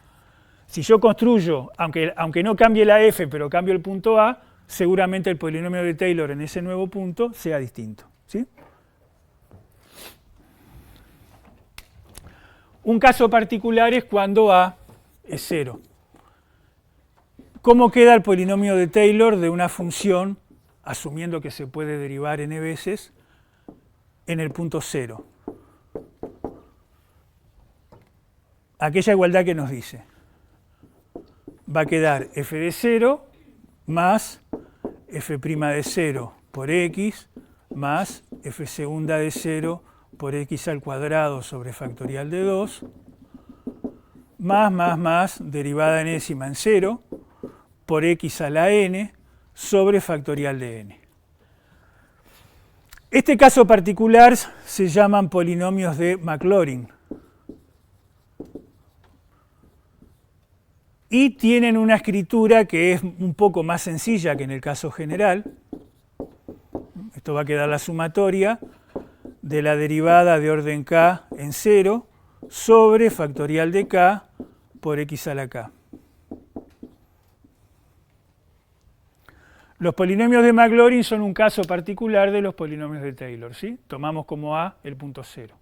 [SPEAKER 1] si yo construyo, aunque no cambie la f, pero cambio el punto a, seguramente el polinomio de Taylor en ese nuevo punto sea distinto. ¿Sí? Un caso particular es cuando a es 0. ¿Cómo queda el polinomio de Taylor de una función, asumiendo que se puede derivar n veces, en el punto 0? Aquella igualdad que nos dice, va a quedar f de 0 más f' de 0 por x más f segunda de 0 por x al cuadrado sobre factorial de 2 más derivada enésima en 0 por x a la n sobre factorial de n. Este caso particular se llaman polinomios de Maclaurin y tienen una escritura que es un poco más sencilla que en el caso general. Esto va a quedar la sumatoria de la derivada de orden k en 0 sobre factorial de k por x a la k. Los polinomios de Maclaurin son un caso particular de los polinomios de Taylor, ¿sí? Tomamos como a el punto 0.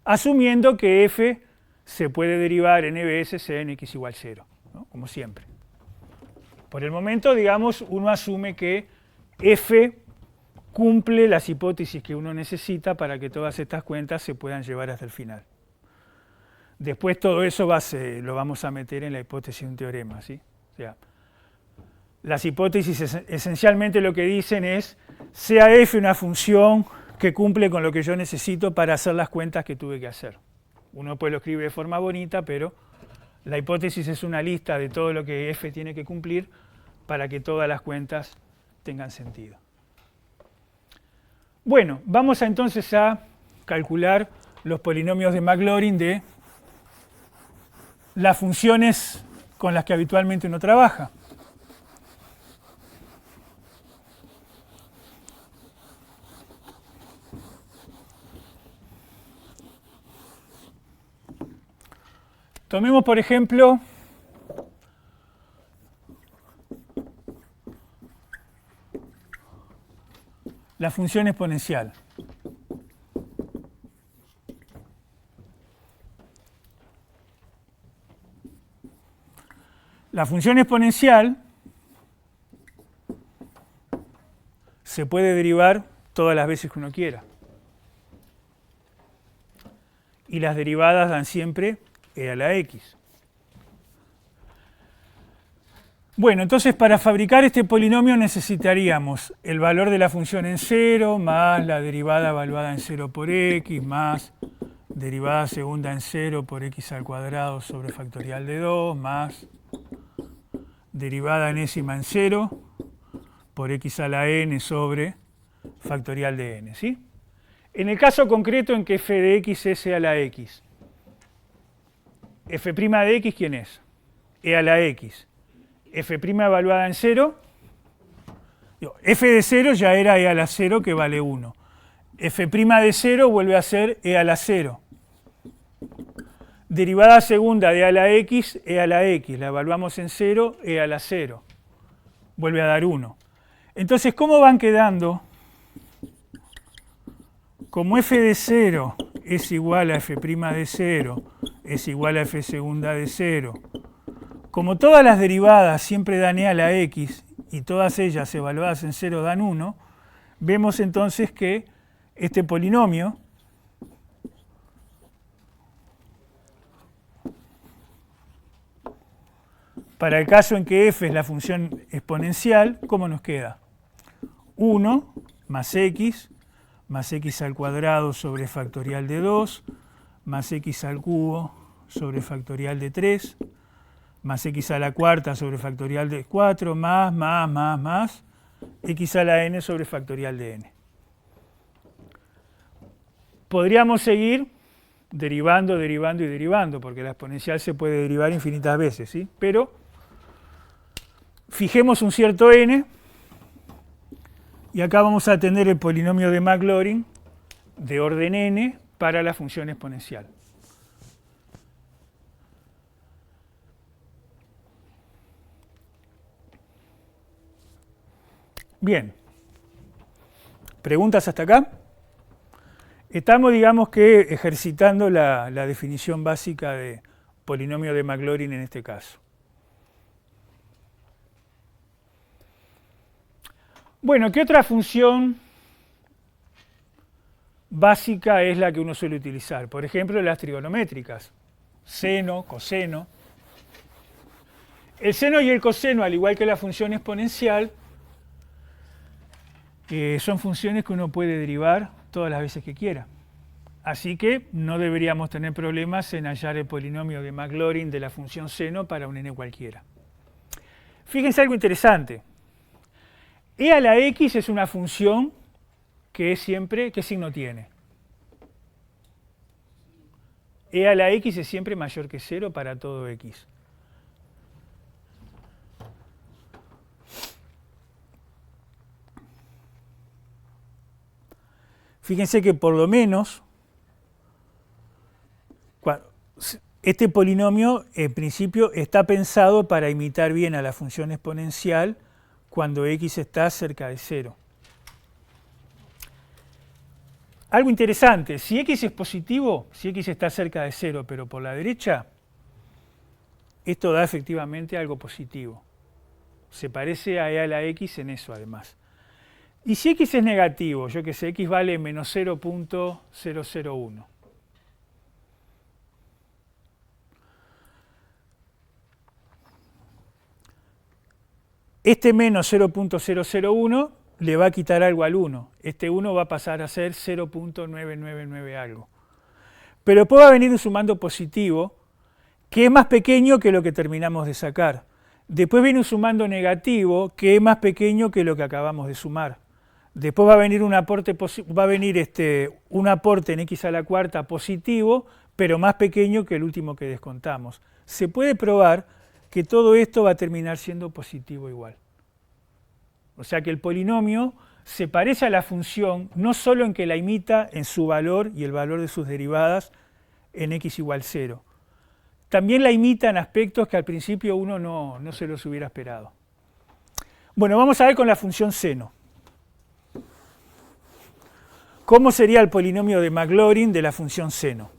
[SPEAKER 1] Asumiendo que f se puede derivar n veces en x igual 0, ¿no? Como siempre. Por el momento, digamos, uno asume que f cumple las hipótesis que uno necesita para que todas estas cuentas se puedan llevar hasta el final. Después todo eso lo vamos a meter en la hipótesis de un teorema, ¿sí? O sea, las hipótesis esencialmente lo que dicen es, sea f una función que cumple con lo que yo necesito para hacer las cuentas que tuve que hacer. Uno después lo escribe de forma bonita, pero la hipótesis es una lista de todo lo que f tiene que cumplir para que todas las cuentas tengan sentido. Bueno, vamos entonces a calcular los polinomios de Maclaurin de las funciones con las que habitualmente uno trabaja. Tomemos, por ejemplo, la función exponencial. La función exponencial se puede derivar todas las veces que uno quiera. Y las derivadas dan siempre e a la x. Bueno, entonces para fabricar este polinomio necesitaríamos el valor de la función en 0 más la derivada evaluada en 0 por x más derivada segunda en 0 por x al cuadrado sobre factorial de 2 más derivada enésima en 0 por x a la n sobre factorial de n, ¿sí? En el caso concreto en que f de x es e a la x, f' de x, ¿quién es? E a la x. F' evaluada en 0, f de 0 ya era e a la 0 que vale 1. F' de 0 vuelve a ser e a la 0. Derivada segunda de e a la x, la evaluamos en 0, e a la 0. Vuelve a dar 1. Entonces, ¿cómo van quedando? Como f de 0 es igual a f' de 0, es igual a f segunda de 0, como todas las derivadas siempre dan e a la x y todas ellas evaluadas en 0 dan 1, vemos entonces que este polinomio para el caso en que f es la función exponencial, ¿cómo nos queda? 1 más x al cuadrado sobre factorial de 2 más x al cubo sobre factorial de 3 más x a la cuarta sobre factorial de 4 más x a la n sobre factorial de n. Podríamos seguir derivando, derivando y derivando, porque la exponencial se puede derivar infinitas veces, ¿sí? Pero fijemos un cierto n, y acá vamos a tener el polinomio de Maclaurin de orden n para la función exponencial. Bien. ¿Preguntas hasta acá? Estamos, digamos que, ejercitando la definición básica de polinomio de Maclaurin en este caso. Bueno, ¿qué otra función básica es la que uno suele utilizar? Por ejemplo, las trigonométricas, seno, coseno. El seno y el coseno, al igual que la función exponencial, son funciones que uno puede derivar todas las veces que quiera. Así que no deberíamos tener problemas en hallar el polinomio de Maclaurin de la función seno para un n cualquiera. Fíjense algo interesante. E a la x es una función que es siempre, ¿qué signo tiene? E a la x es siempre mayor que 0 para todo x. Fíjense que por lo menos este polinomio en principio está pensado para imitar bien a la función exponencial cuando x está cerca de 0. Algo interesante, si x es positivo, si x está cerca de 0 pero por la derecha, esto da efectivamente algo positivo. Se parece a e a la x en eso además. Y si x es negativo, yo que sé, x vale menos 0.001. Este menos 0.001 le va a quitar algo al 1. Este 1 va a pasar a ser 0.999 algo. Pero después va a venir un sumando positivo que es más pequeño que lo que terminamos de sacar. Después viene un sumando negativo que es más pequeño que lo que acabamos de sumar. Después va a venir un aporte en x a la cuarta positivo, pero más pequeño que el último que descontamos. Se puede probar que todo esto va a terminar siendo positivo igual. O sea que el polinomio se parece a la función no solo en que la imita en su valor y el valor de sus derivadas en x igual 0. También la imita en aspectos que al principio uno no se los hubiera esperado. Bueno, vamos a ver con la función seno. ¿Cómo sería el polinomio de Maclaurin de la función seno?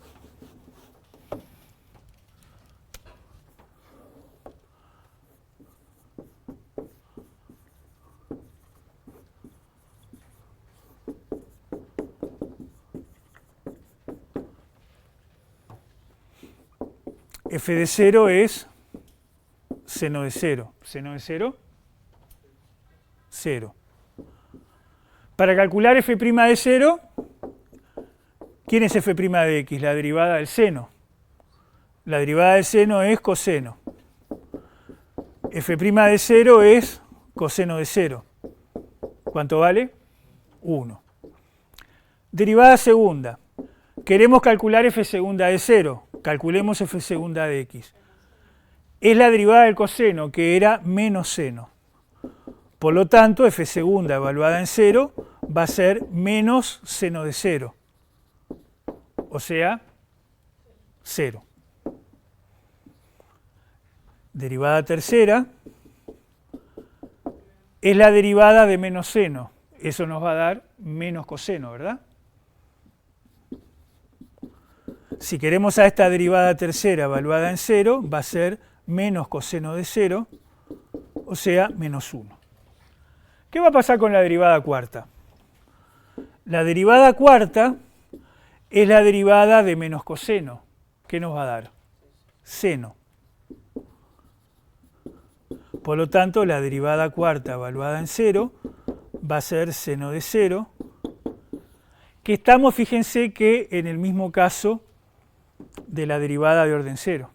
[SPEAKER 1] F de 0 es seno de 0. ¿Seno de 0? 0. Para calcular f' de 0, ¿quién es f' de x? La derivada del seno. La derivada del seno es coseno. F' de 0 es coseno de 0. ¿Cuánto vale? 1. Derivada segunda. Queremos calcular f segunda de 0. Calculemos f segunda de x. Es la derivada del coseno, que era menos seno. Por lo tanto, f segunda evaluada en 0 va a ser menos seno de 0. O sea, 0. Derivada tercera es la derivada de menos seno. Eso nos va a dar menos coseno, ¿verdad? Si queremos a esta derivada tercera evaluada en 0, va a ser menos coseno de 0, o sea, menos 1. ¿Qué va a pasar con la derivada cuarta? La derivada cuarta es la derivada de menos coseno. ¿Qué nos va a dar? Seno. Por lo tanto, la derivada cuarta evaluada en 0 va a ser seno de 0, que estamos, fíjense que en el mismo caso de la derivada de orden 0.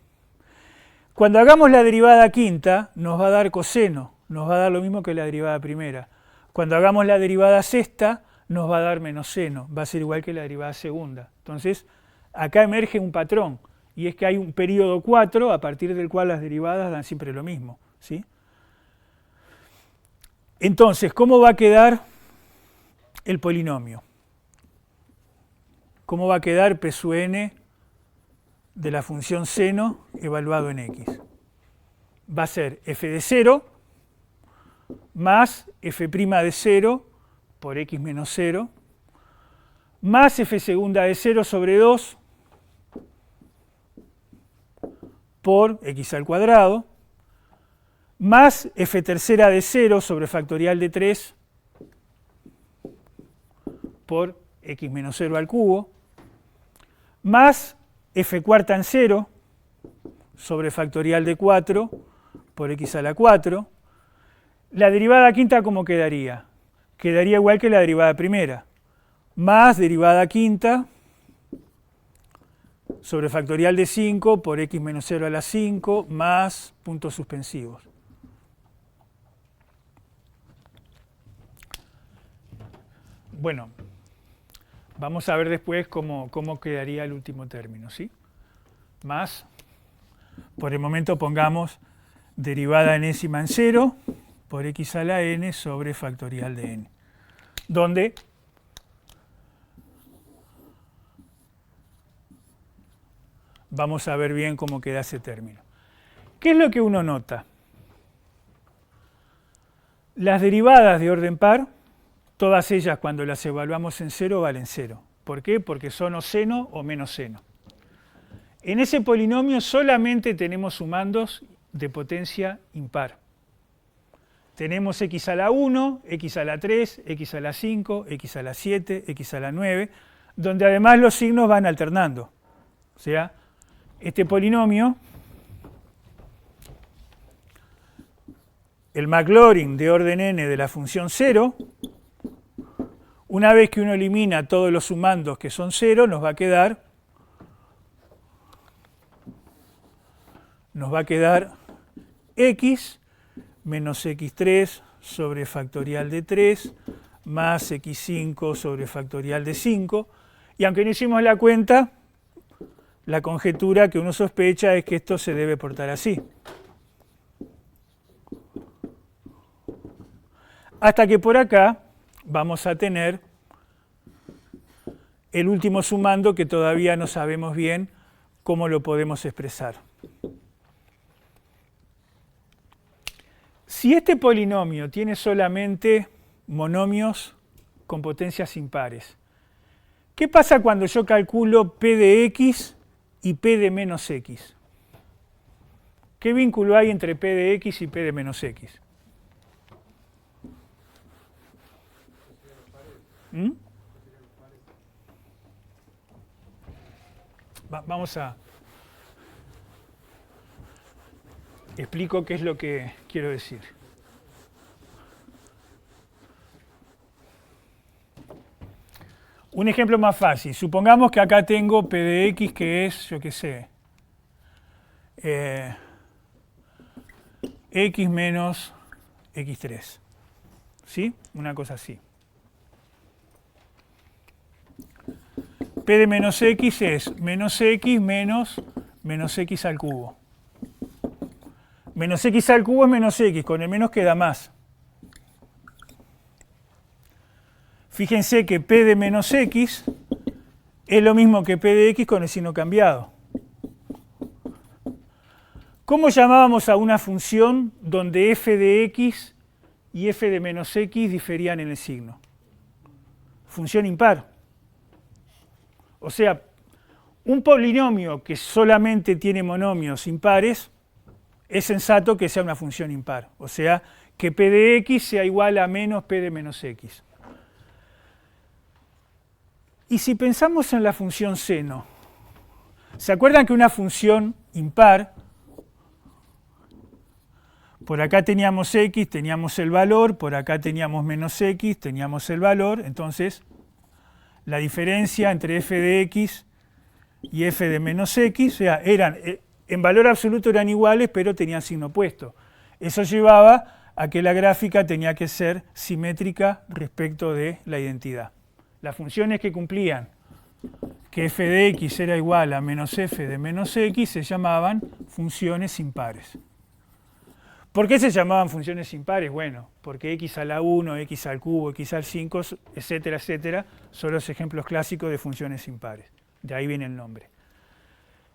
[SPEAKER 1] Cuando hagamos la derivada quinta, nos va a dar coseno, nos va a dar lo mismo que la derivada primera. Cuando hagamos la derivada sexta, nos va a dar menos seno, va a ser igual que la derivada segunda. Entonces, acá emerge un patrón, y es que hay un periodo 4 a partir del cual las derivadas dan siempre lo mismo, ¿sí? Entonces, ¿cómo va a quedar el polinomio? ¿Cómo va a quedar P sub n de la función seno evaluado en x? Va a ser f de 0 más f' de 0 por x menos 0 más f segunda de 0 sobre 2 por x al cuadrado más f tercera de 0 sobre factorial de 3 por x menos 0 al cubo, más f cuarta en 0 sobre factorial de 4 por x a la 4. La derivada quinta, ¿cómo quedaría? Quedaría igual que la derivada primera, más derivada quinta sobre factorial de 5 por x menos 0 a la 5 más puntos suspensivos. Bueno, vamos a ver después cómo quedaría el último término, ¿sí? Más, por el momento pongamos derivada enésima en 0 por x a la n sobre factorial de n, donde vamos a ver bien cómo queda ese término. ¿Qué es lo que uno nota? Las derivadas de orden par, todas ellas cuando las evaluamos en 0 valen 0. ¿Por qué? Porque son o seno o menos seno. En ese polinomio solamente tenemos sumandos de potencia impar. Tenemos x a la 1, x a la 3, x a la 5, x a la 7, x a la 9, donde además los signos van alternando. O sea, este polinomio, el Maclaurin de orden n de la función 0, una vez que uno elimina todos los sumandos que son 0, nos va a quedar x menos x3 sobre factorial de 3 más x5 sobre factorial de 5. Y aunque no hicimos la cuenta, la conjetura que uno sospecha es que esto se debe portar así. Hasta que por acá vamos a tener el último sumando que todavía no sabemos bien cómo lo podemos expresar. Si este polinomio tiene solamente monomios con potencias impares, ¿qué pasa cuando yo calculo p de x y p de menos x? ¿Qué vínculo hay entre p de x y p de menos x? Vamos a... Explico qué es lo que quiero decir. Un ejemplo más fácil. Supongamos que acá tengo p de x que es, yo qué sé, x menos x3. ¿Sí? Una cosa así. P de menos x es menos x menos x al cubo. Menos x al cubo es menos x, con el menos queda más. Fíjense que p de menos x es lo mismo que p de x con el signo cambiado. ¿Cómo llamábamos a una función donde f de x y f de menos x diferían en el signo? Función impar. O sea, un polinomio que solamente tiene monomios impares, es sensato que sea una función impar. O sea, que p de x sea igual a menos p de menos x. Y si pensamos en la función seno, ¿se acuerdan que una función impar, por acá teníamos x, teníamos el valor, por acá teníamos menos x, teníamos el valor, entonces la diferencia entre f de x y f de menos x, o sea, en valor absoluto eran iguales, pero tenían signo opuesto. Eso llevaba a que la gráfica tenía que ser simétrica respecto de la identidad. Las funciones que cumplían que f de x era igual a menos f de menos x se llamaban funciones impares. ¿Por qué se llamaban funciones impares? Bueno, porque x a la 1, x al cubo, x al 5, etcétera, etcétera, son los ejemplos clásicos de funciones impares. De ahí viene el nombre.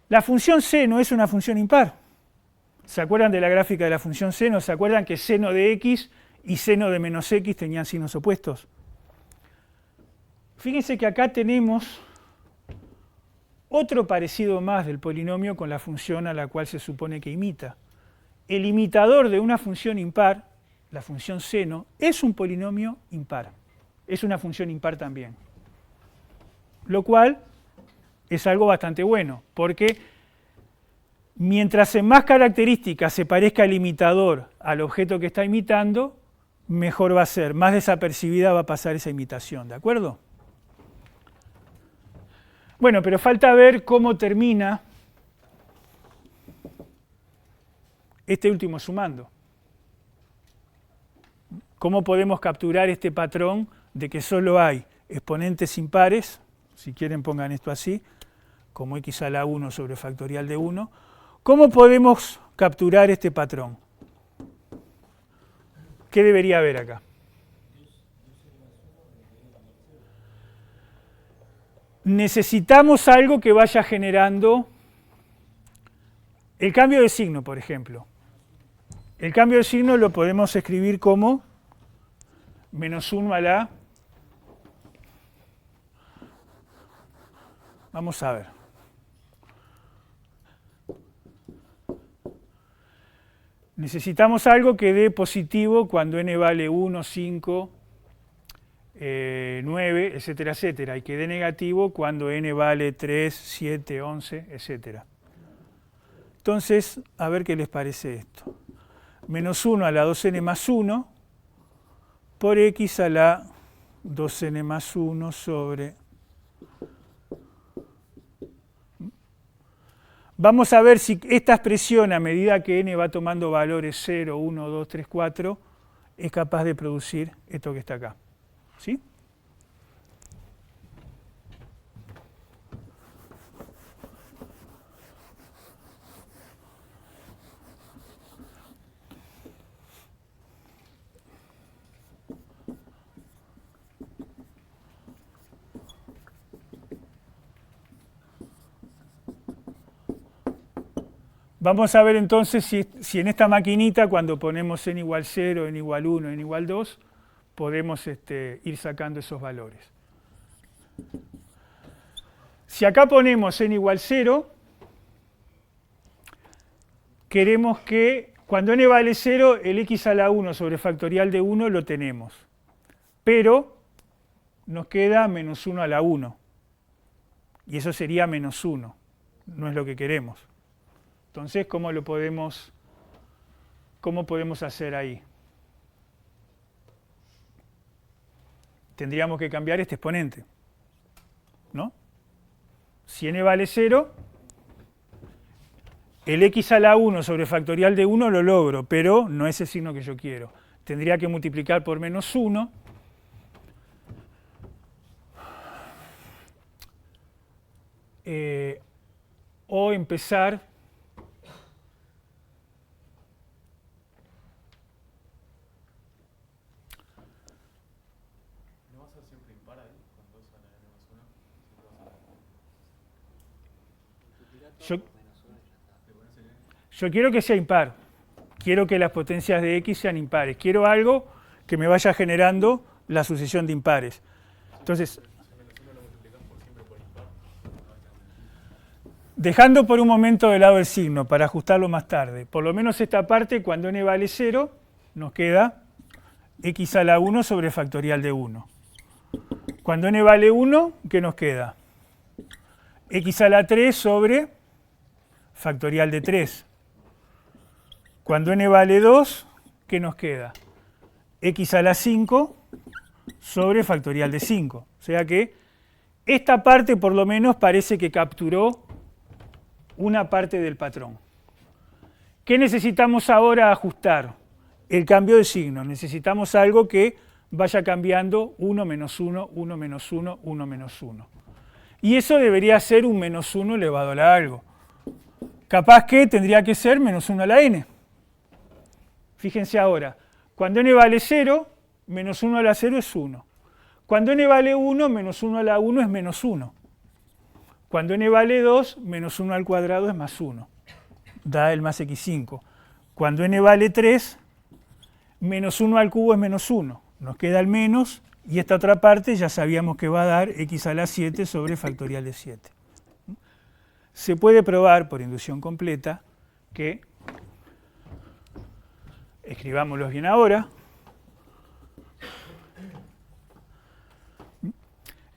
[SPEAKER 1] La función seno es una función impar. ¿Se acuerdan de la gráfica de la función seno? ¿Se acuerdan que seno de x y seno de menos x tenían signos opuestos? Fíjense que acá tenemos otro parecido más del polinomio con la función a la cual se supone que imita. El imitador de una función impar, la función seno, es un polinomio impar. Es una función impar también. Lo cual es algo bastante bueno, porque mientras en más características se parezca el imitador al objeto que está imitando, mejor va a ser, más desapercibida va a pasar esa imitación, ¿de acuerdo? Bueno, pero falta ver cómo termina este último sumando. ¿Cómo podemos capturar este patrón de que solo hay exponentes impares? Si quieren pongan esto así, como x a la 1 sobre factorial de 1. ¿Cómo podemos capturar este patrón? ¿Qué debería haber acá? Necesitamos algo que vaya generando el cambio de signo, por ejemplo. El cambio de signo lo podemos escribir como menos 1 a la... Vamos a ver. Necesitamos algo que dé positivo cuando n vale 1, 5, 9, etcétera, etcétera, y que dé negativo cuando n vale 3, 7, 11, etcétera. Entonces, a ver qué les parece esto. Menos 1 a la 2n más 1 por x a la 2n más 1 sobre... Vamos a ver si esta expresión, a medida que n va tomando valores 0, 1, 2, 3, 4, es capaz de producir esto que está acá. ¿Sí? Vamos a ver entonces si en esta maquinita, cuando ponemos n igual 0, n igual 1, n igual 2, podemos ir sacando esos valores. Si acá ponemos n igual 0, queremos que cuando n vale 0, el x a la 1 sobre factorial de 1 lo tenemos. Pero nos queda menos 1 a la 1. Y eso sería menos 1. No es lo que queremos. Entonces, ¿cómo podemos hacer ahí? Tendríamos que cambiar este exponente, ¿no? Si n vale 0, el x a la 1 sobre factorial de 1 lo logro, pero no es el signo que yo quiero. Tendría que multiplicar por menos 1. O empezar... Yo quiero que sea impar. Quiero que las potencias de x sean impares. Quiero algo que me vaya generando la sucesión de impares. Entonces, dejando por un momento de lado el signo para ajustarlo más tarde, por lo menos esta parte, cuando n vale 0, nos queda x a la 1 sobre factorial de 1. Cuando n vale 1, ¿qué nos queda? X a la 3 sobre factorial de 3. Cuando n vale 2, ¿qué nos queda? X a la 5 sobre factorial de 5. O sea que esta parte por lo menos parece que capturó una parte del patrón. ¿Qué necesitamos ahora ajustar? El cambio de signo. Necesitamos algo que vaya cambiando 1 menos 1, 1 menos 1, 1 menos 1. Y eso debería ser un menos 1 elevado a la algo. Capaz que tendría que ser menos 1 a la n. Fíjense ahora, cuando n vale 0, menos 1 a la 0 es 1. Cuando n vale 1, menos 1 a la 1 es menos 1. Cuando n vale 2, menos 1 al cuadrado es más 1. Da el más x5. Cuando n vale 3, menos 1 al cubo es menos 1. Nos queda el menos, y esta otra parte ya sabíamos que va a dar x a la 7 sobre factorial de 7. Se puede probar por inducción completa que, escribámoslos bien ahora,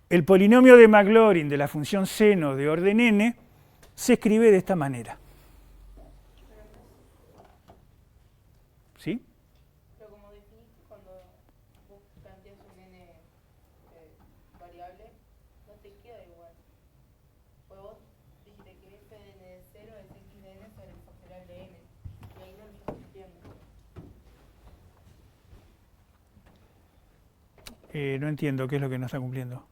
[SPEAKER 1] el polinomio de Maclaurin de la función seno de orden n se escribe de esta manera. ¿Sí?
[SPEAKER 2] Pero como definiste cuando vos planteas un n variable, no te queda igual. Pues vos dijiste que f de n de 0 es x de n sobre el factorial de n. Y ahí no lo estás cumpliendo.
[SPEAKER 1] No entiendo qué es lo que no está cumpliendo.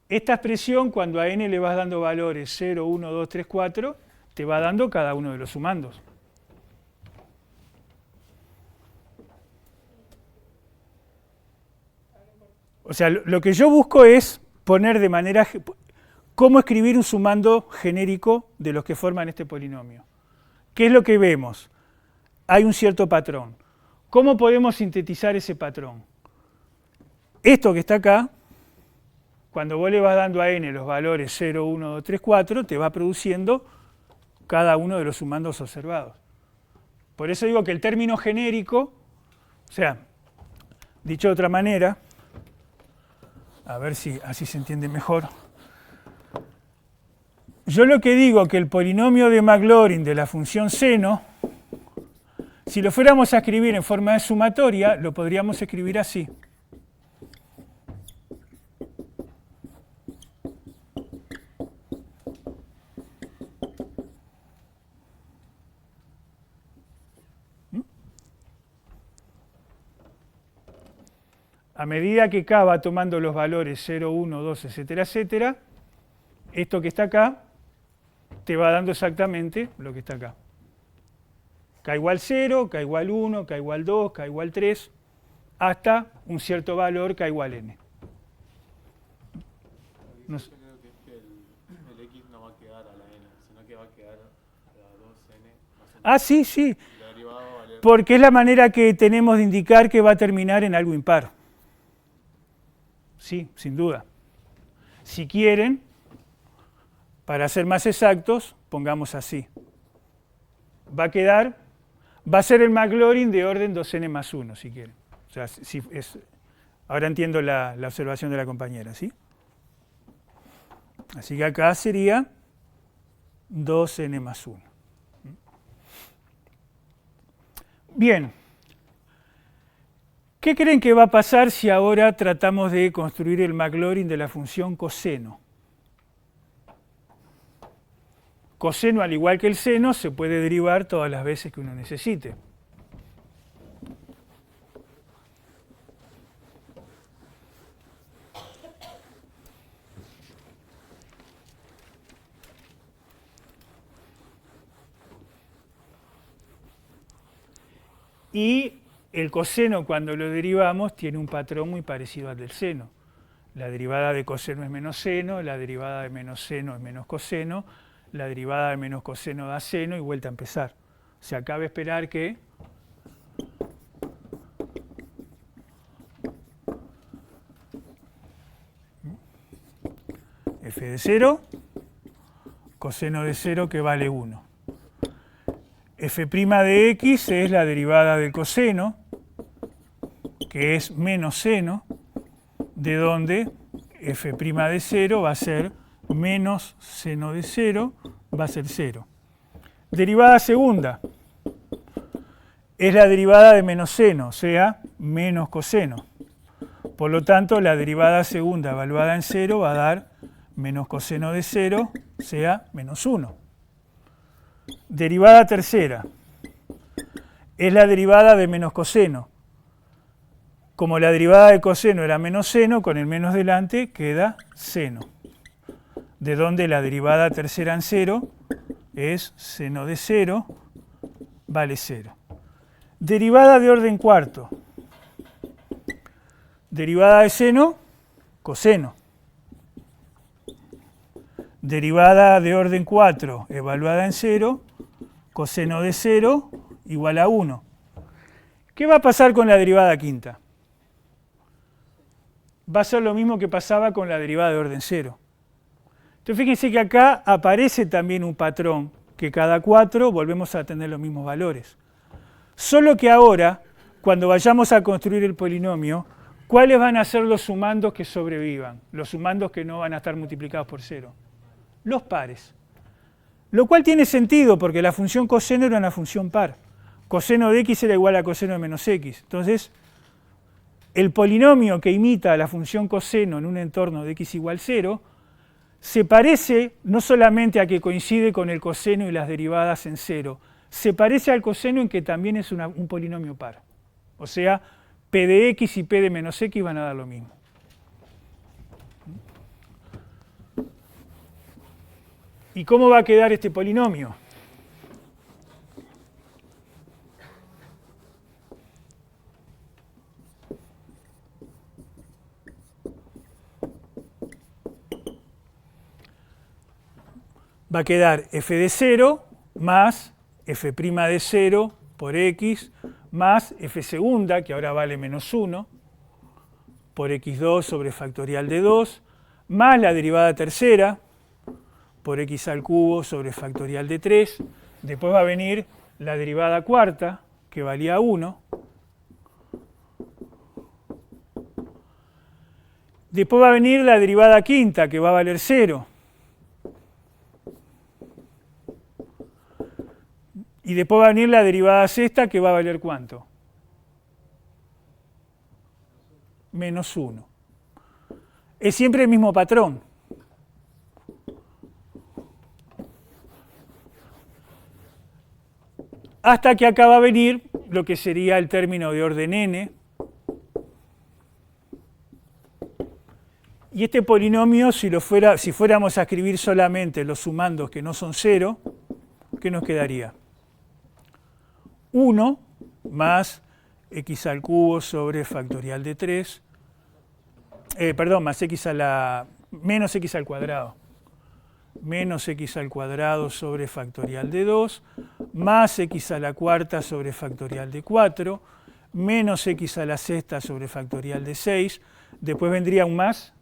[SPEAKER 1] Esta expresión, cuando a n le vas dando valores 0, 1, 2, 3, 4, te va dando cada uno de los sumandos. O sea, lo que yo busco es poner de manera... cómo escribir un sumando genérico de los que forman este polinomio. ¿Qué es lo que vemos? Hay un cierto patrón. ¿Cómo podemos sintetizar ese patrón? Esto que está acá, cuando vos le vas dando a n los valores 0, 1, 2, 3, 4, te va produciendo cada uno de los sumandos observados. Por eso digo que el término genérico, o sea, dicho de otra manera, a ver si así se entiende mejor. Yo lo que digo que el polinomio de Maclaurin de la función seno, si lo fuéramos a escribir en forma de sumatoria, lo podríamos escribir así. A medida que K va tomando los valores 0, 1, 2, etcétera, etcétera, esto que está acá te va dando exactamente lo que está acá. K igual 0, K igual 1, K igual 2, K igual 3, hasta un cierto valor K igual n.
[SPEAKER 3] Yo creo que es que el x no va a quedar a la n, sino que va a quedar a la 2n más 1.
[SPEAKER 1] Ah, sí, sí,
[SPEAKER 3] La derivada va a valer...
[SPEAKER 1] porque es la manera que tenemos de indicar que va a terminar en algo impar. Sí, sin duda. Si quieren, para ser más exactos, pongamos así. Va a quedar, va a ser el Maclaurin de orden 2n más 1, si quieren. O sea, si es, ahora entiendo la observación de la compañera, ¿sí? Así que acá sería 2n más 1. Bien. ¿Qué creen que va a pasar si ahora tratamos de construir el Maclaurin de la función coseno? Coseno, al igual que el seno, se puede derivar todas las veces que uno necesite. Y el coseno, cuando lo derivamos, tiene un patrón muy parecido al del seno. La derivada de coseno es menos seno, la derivada de menos seno es menos coseno, la derivada de menos coseno da seno y vuelta a empezar. O sea, cabe esperar que f de 0, coseno de 0 que vale 1. F' de x es la derivada del coseno, que es menos seno, de donde f' de 0 va a ser menos seno de 0, va a ser 0. Derivada segunda es la derivada de menos seno, o sea, menos coseno. Por lo tanto, la derivada segunda evaluada en 0 va a dar menos coseno de 0, o sea, menos 1. Derivada tercera es la derivada de menos coseno. Como la derivada de coseno era menos seno, con el menos delante queda seno. De donde la derivada tercera en cero es seno de 0 vale 0. Derivada de orden cuarto. Derivada de seno, coseno. Derivada de orden 4 evaluada en 0, coseno de 0 igual a 1. ¿Qué va a pasar con la derivada quinta? Va a ser lo mismo que pasaba con la derivada de orden 0. Entonces fíjense que acá aparece también un patrón, que cada 4 volvemos a tener los mismos valores. Solo que ahora, cuando vayamos a construir el polinomio, ¿cuáles van a ser los sumandos que sobrevivan? Los sumandos que no van a estar multiplicados por 0. Los pares. Lo cual tiene sentido, porque la función coseno era una función par. Coseno de x era igual a coseno de menos x. Entonces, el polinomio que imita a la función coseno en un entorno de x igual 0 se parece no solamente a que coincide con el coseno y las derivadas en 0, se parece al coseno en que también es un polinomio par. O sea, p de x y p de menos x van a dar lo mismo. ¿Y cómo va a quedar este polinomio? Va a quedar f de 0 más f' de 0 por x más f segunda, que ahora vale menos 1, por x2 sobre factorial de 2, más la derivada tercera, por x al cubo sobre factorial de 3. Después va a venir la derivada cuarta, que valía 1. Después va a venir la derivada quinta, que va a valer 0. Y después va a venir la derivada sexta, que va a valer ¿cuánto? Menos 1. Es siempre el mismo patrón. Hasta que acá va a venir lo que sería el término de orden n. Y este polinomio, si fuéramos a escribir solamente los sumandos que no son 0, ¿qué nos quedaría? 1 más x al cubo sobre factorial de 3, más menos x al cuadrado, menos x al cuadrado sobre factorial de 2, más x a la cuarta sobre factorial de 4, menos x a la sexta sobre factorial de 6, después vendría un más,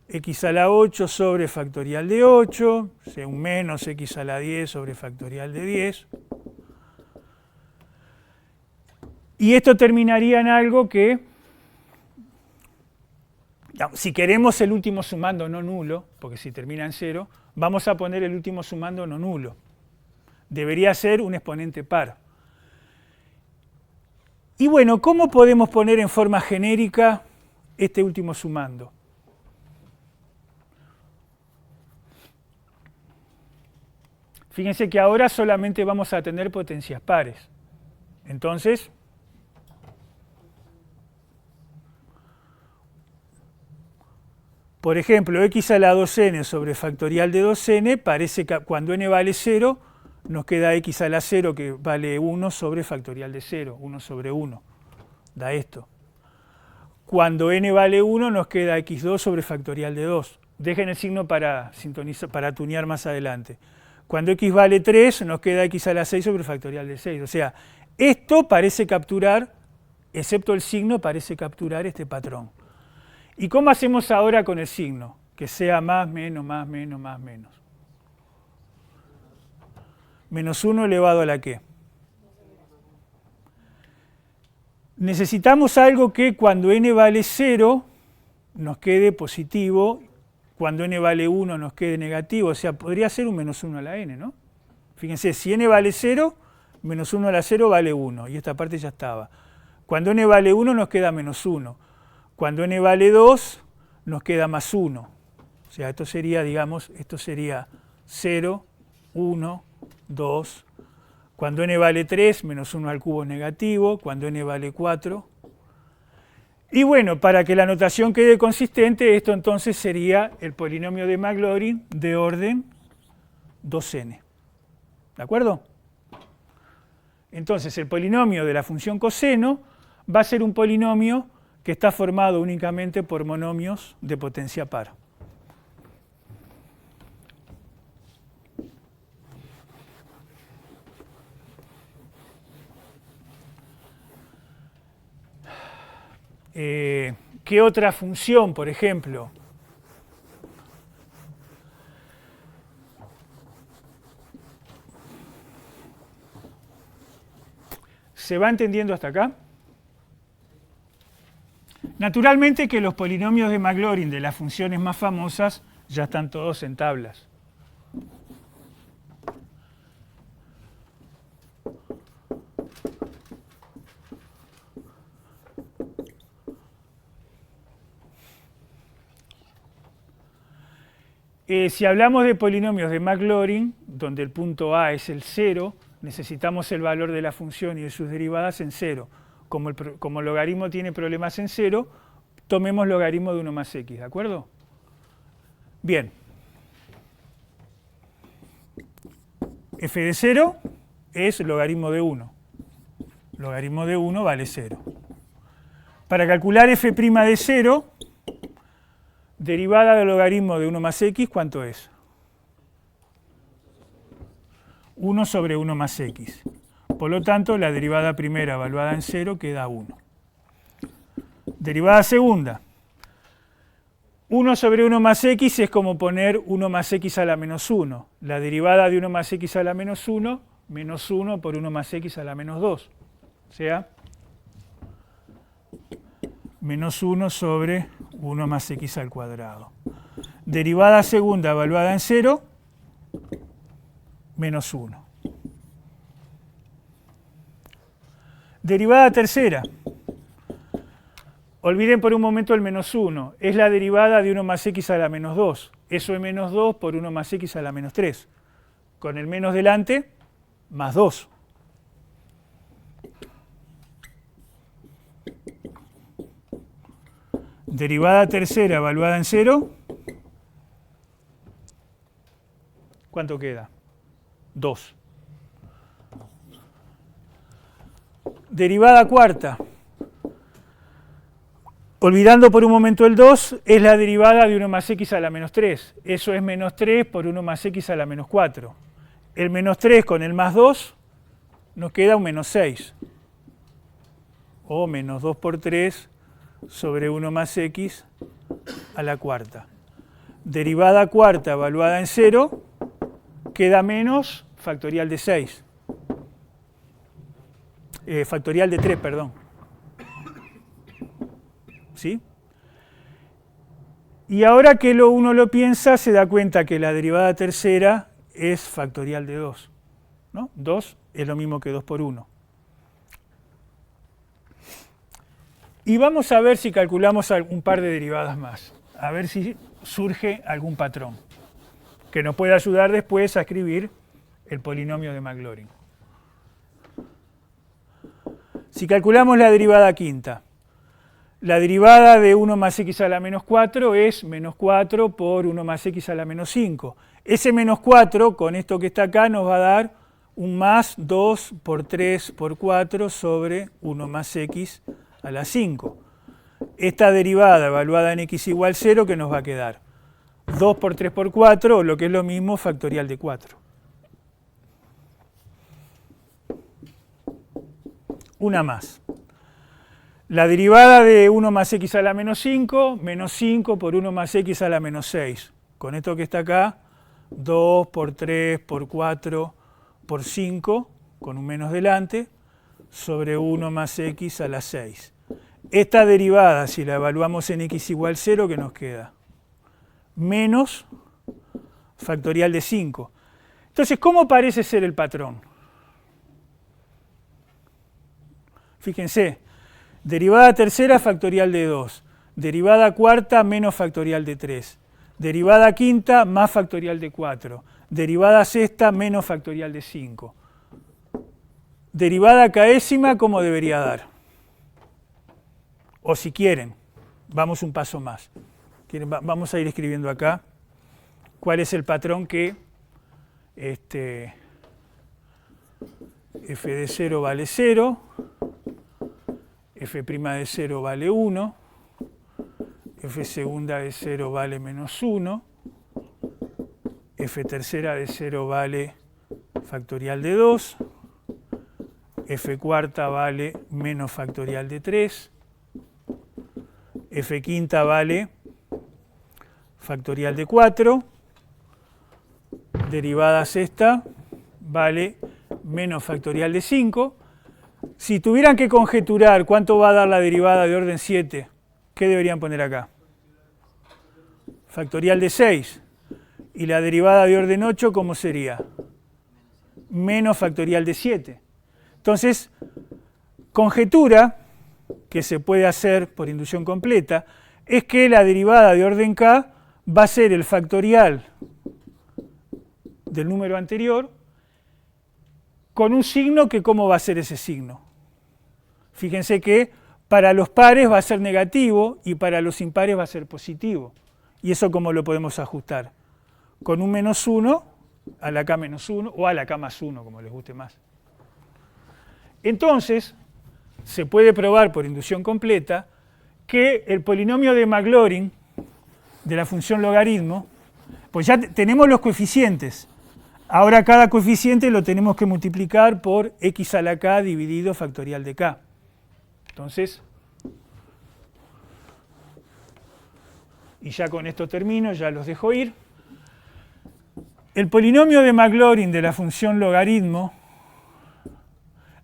[SPEAKER 1] x a la 8 sobre factorial de 8, o sea, un menos x a la 10 sobre factorial de 10. Y esto terminaría en algo que, si queremos el último sumando no nulo, porque si termina en 0, vamos a poner el último sumando no nulo. Debería ser un exponente par. Y bueno, ¿cómo podemos poner en forma genérica este último sumando? Fíjense que ahora solamente vamos a tener potencias pares. Entonces, por ejemplo, x a la 2n sobre factorial de 2n, parece que cuando n vale 0, nos queda x a la 0 que vale 1 sobre factorial de 0, 1 sobre 1, da esto. Cuando n vale 1, nos queda x2 sobre factorial de 2. Dejen el signo para tunear más adelante. Cuando x vale 3, nos queda x a la 6 sobre factorial de 6. O sea, esto parece capturar, excepto el signo, parece capturar este patrón. ¿Y cómo hacemos ahora con el signo? Que sea más, menos, más, menos, más, menos. Menos 1 elevado a la ¿qué? Necesitamos algo que cuando n vale 0 nos quede positivo, cuando n vale 1 nos quede negativo, o sea, podría ser un menos 1 a la n, ¿no? Fíjense, si n vale 0, menos 1 a la 0 vale 1, y esta parte ya estaba. Cuando n vale 1 nos queda menos 1. Cuando n vale 2, nos queda más 1. O sea, esto sería, digamos, 0, 1, 2, Cuando n vale 3, menos 1 al cubo es negativo. Cuando n vale 4. Y bueno, para que la notación quede consistente, esto entonces sería el polinomio de Maclaurin de orden 2n. ¿De acuerdo? Entonces, el polinomio de la función coseno va a ser un polinomio que está formado únicamente por monomios de potencia par. ¿Qué otra función, por ejemplo? ¿Se va entendiendo hasta acá? Naturalmente que los polinomios de Maclaurin de las funciones más famosas ya están todos en tablas. Si hablamos de polinomios de Maclaurin, donde el punto A es el 0, necesitamos el valor de la función y de sus derivadas en 0. Como el logaritmo tiene problemas en 0, tomemos logaritmo de 1 más x, ¿de acuerdo? Bien. F de 0 es logaritmo de 1. Logaritmo de 1 vale 0. Para calcular f' de 0, derivada del logaritmo de 1 más x, ¿cuánto es? 1 sobre 1 más x. Por lo tanto, la derivada primera evaluada en 0 queda 1. Derivada segunda. 1 sobre 1 más x es como poner 1 más x a la menos 1. La derivada de 1 más x a la menos 1, menos 1 por 1 más x a la menos 2. O sea, menos 1 sobre 1 más x al cuadrado. Derivada segunda evaluada en 0, menos 1. Derivada tercera. Olviden por un momento el menos 1. Es la derivada de 1 más x a la menos 2. Eso es menos 2 por 1 más x a la menos 3. Con el menos delante, más 2. Derivada tercera evaluada en 0. ¿Cuánto queda? 2. Derivada cuarta. Olvidando por un momento el 2, es la derivada de 1 más x a la menos 3. Eso es menos 3 por 1 más x a la menos 4. El menos 3 con el más 2 nos queda un menos 6. O menos 2 por 3 sobre 1 más x a la cuarta. Derivada cuarta evaluada en 0 queda menos factorial de 6. Factorial de 3, perdón. ¿Sí? Y ahora que uno lo piensa, se da cuenta que la derivada tercera es factorial de 2. ¿No? 2 es lo mismo que 2 por 1. Y vamos a ver si calculamos un par de derivadas más. A ver si surge algún patrón que nos pueda ayudar después a escribir el polinomio de Maclaurin. Si calculamos la derivada quinta, la derivada de 1 más x a la menos 4 es menos 4 por 1 más x a la menos 5. Ese menos 4, con esto que está acá, nos va a dar un más 2 por 3 por 4 sobre 1 más x a la 5. Esta derivada evaluada en x igual 0, ¿qué nos va a quedar? 2 por 3 por 4, o lo que es lo mismo, factorial de 4. Una más. La derivada de 1 más x a la menos 5, menos 5 por 1 más x a la menos 6. Con esto que está acá, 2 por 3 por 4 por 5, con un menos delante, sobre 1 más x a la 6. Esta derivada, si la evaluamos en x igual 0, ¿qué nos queda? Menos factorial de 5. Entonces, ¿cómo parece ser el patrón? Fíjense, derivada tercera factorial de 2, derivada cuarta menos factorial de 3, derivada quinta más factorial de 4, derivada sexta menos factorial de 5. derivada késima, ¿cómo debería dar? O si quieren, vamos un paso más. Vamos a ir escribiendo acá cuál es el patrón que f de 0 vale 0, f' de 0 vale 1, f segunda de 0 vale menos 1, f tercera de 0 vale factorial de 2, f cuarta vale menos factorial de 3, f quinta vale factorial de 4, derivada sexta vale menos factorial de 5. Si tuvieran que conjeturar cuánto va a dar la derivada de orden 7, ¿qué deberían poner acá? Factorial de 6. ¿Y la derivada de orden 8 cómo sería? Menos factorial de 7. Entonces, conjetura que se puede hacer por inducción completa es que la derivada de orden k va a ser el factorial del número anterior con un signo que ¿cómo va a ser ese signo? Fíjense que para los pares va a ser negativo y para los impares va a ser positivo. ¿Y eso cómo lo podemos ajustar? Con un menos 1 a la k menos 1 o a la k más 1, como les guste más. Entonces, se puede probar por inducción completa que el polinomio de Maclaurin de la función logaritmo, pues ya tenemos los coeficientes. Ahora cada coeficiente lo tenemos que multiplicar por x a la k dividido factorial de k. Entonces, y ya con esto termino, ya los dejo ir. El polinomio de Maclaurin de la función logaritmo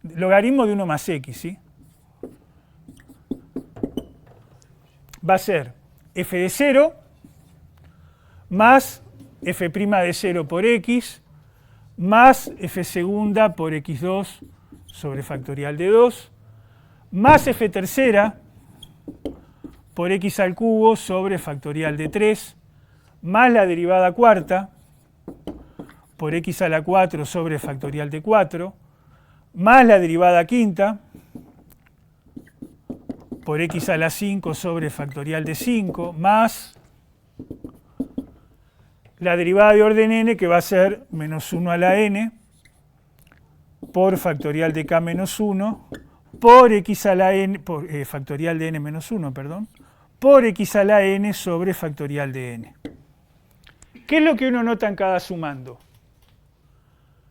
[SPEAKER 1] de 1 más x, ¿sí? Va a ser f de 0 más f' de 0 por x más f segunda por x2 sobre factorial de 2 más f tercera por x al cubo sobre factorial de 3 más la derivada cuarta por x a la 4 sobre factorial de 4 más la derivada quinta por x a la 5 sobre factorial de 5 más la derivada de orden n, que va a ser menos 1 a la n por factorial de k menos 1 por x a la n, por factorial de n menos 1, perdón, por x a la n sobre factorial de n. ¿Qué es lo que uno nota en cada sumando?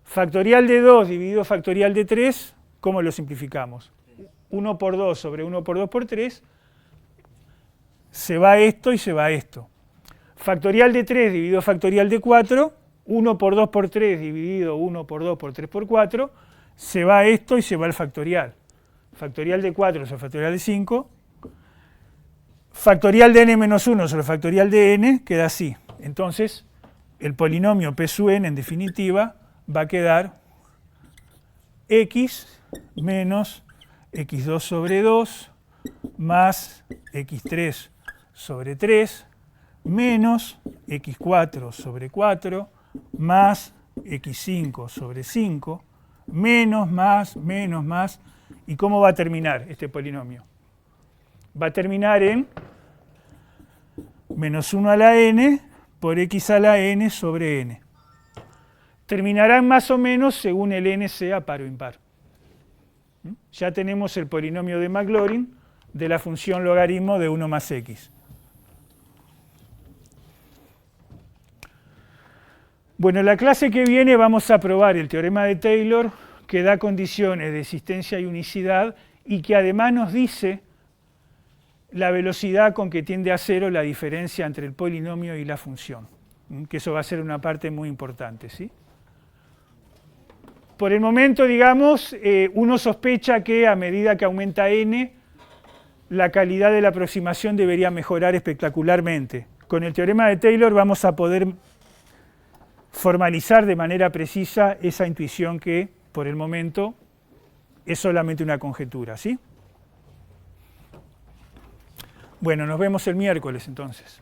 [SPEAKER 1] Factorial de 2 dividido factorial de 3, ¿cómo lo simplificamos? 1 por 2 sobre 1 por 2 por 3, se va esto y se va esto. Factorial de 3 dividido factorial de 4, 1 por 2 por 3 dividido 1 por 2 por 3 por 4, se va esto y se va el factorial. Factorial de 4 sobre factorial de 5, factorial de n menos 1 sobre factorial de n queda así. Entonces, el polinomio P sub n en definitiva va a quedar x menos x2 sobre 2 más x3 sobre 3 menos x4 sobre 4 más x5 sobre 5 menos más. ¿Y cómo va a terminar este polinomio? Va a terminar en menos 1 a la n por x a la n sobre n. Terminarán más o menos según el n sea par o impar. Ya tenemos el polinomio de Maclaurin de la función logaritmo de 1 más x. Bueno, en la clase que viene vamos a probar el teorema de Taylor, que da condiciones de existencia y unicidad y que además nos dice la velocidad con que tiende a cero la diferencia entre el polinomio y la función, que eso va a ser una parte muy importante, ¿sí? Por el momento, digamos, uno sospecha que a medida que aumenta n, la calidad de la aproximación debería mejorar espectacularmente. Con el teorema de Taylor vamos a poder formalizar de manera precisa esa intuición que, por el momento, es solamente una conjetura, ¿sí? Bueno, nos vemos el miércoles entonces.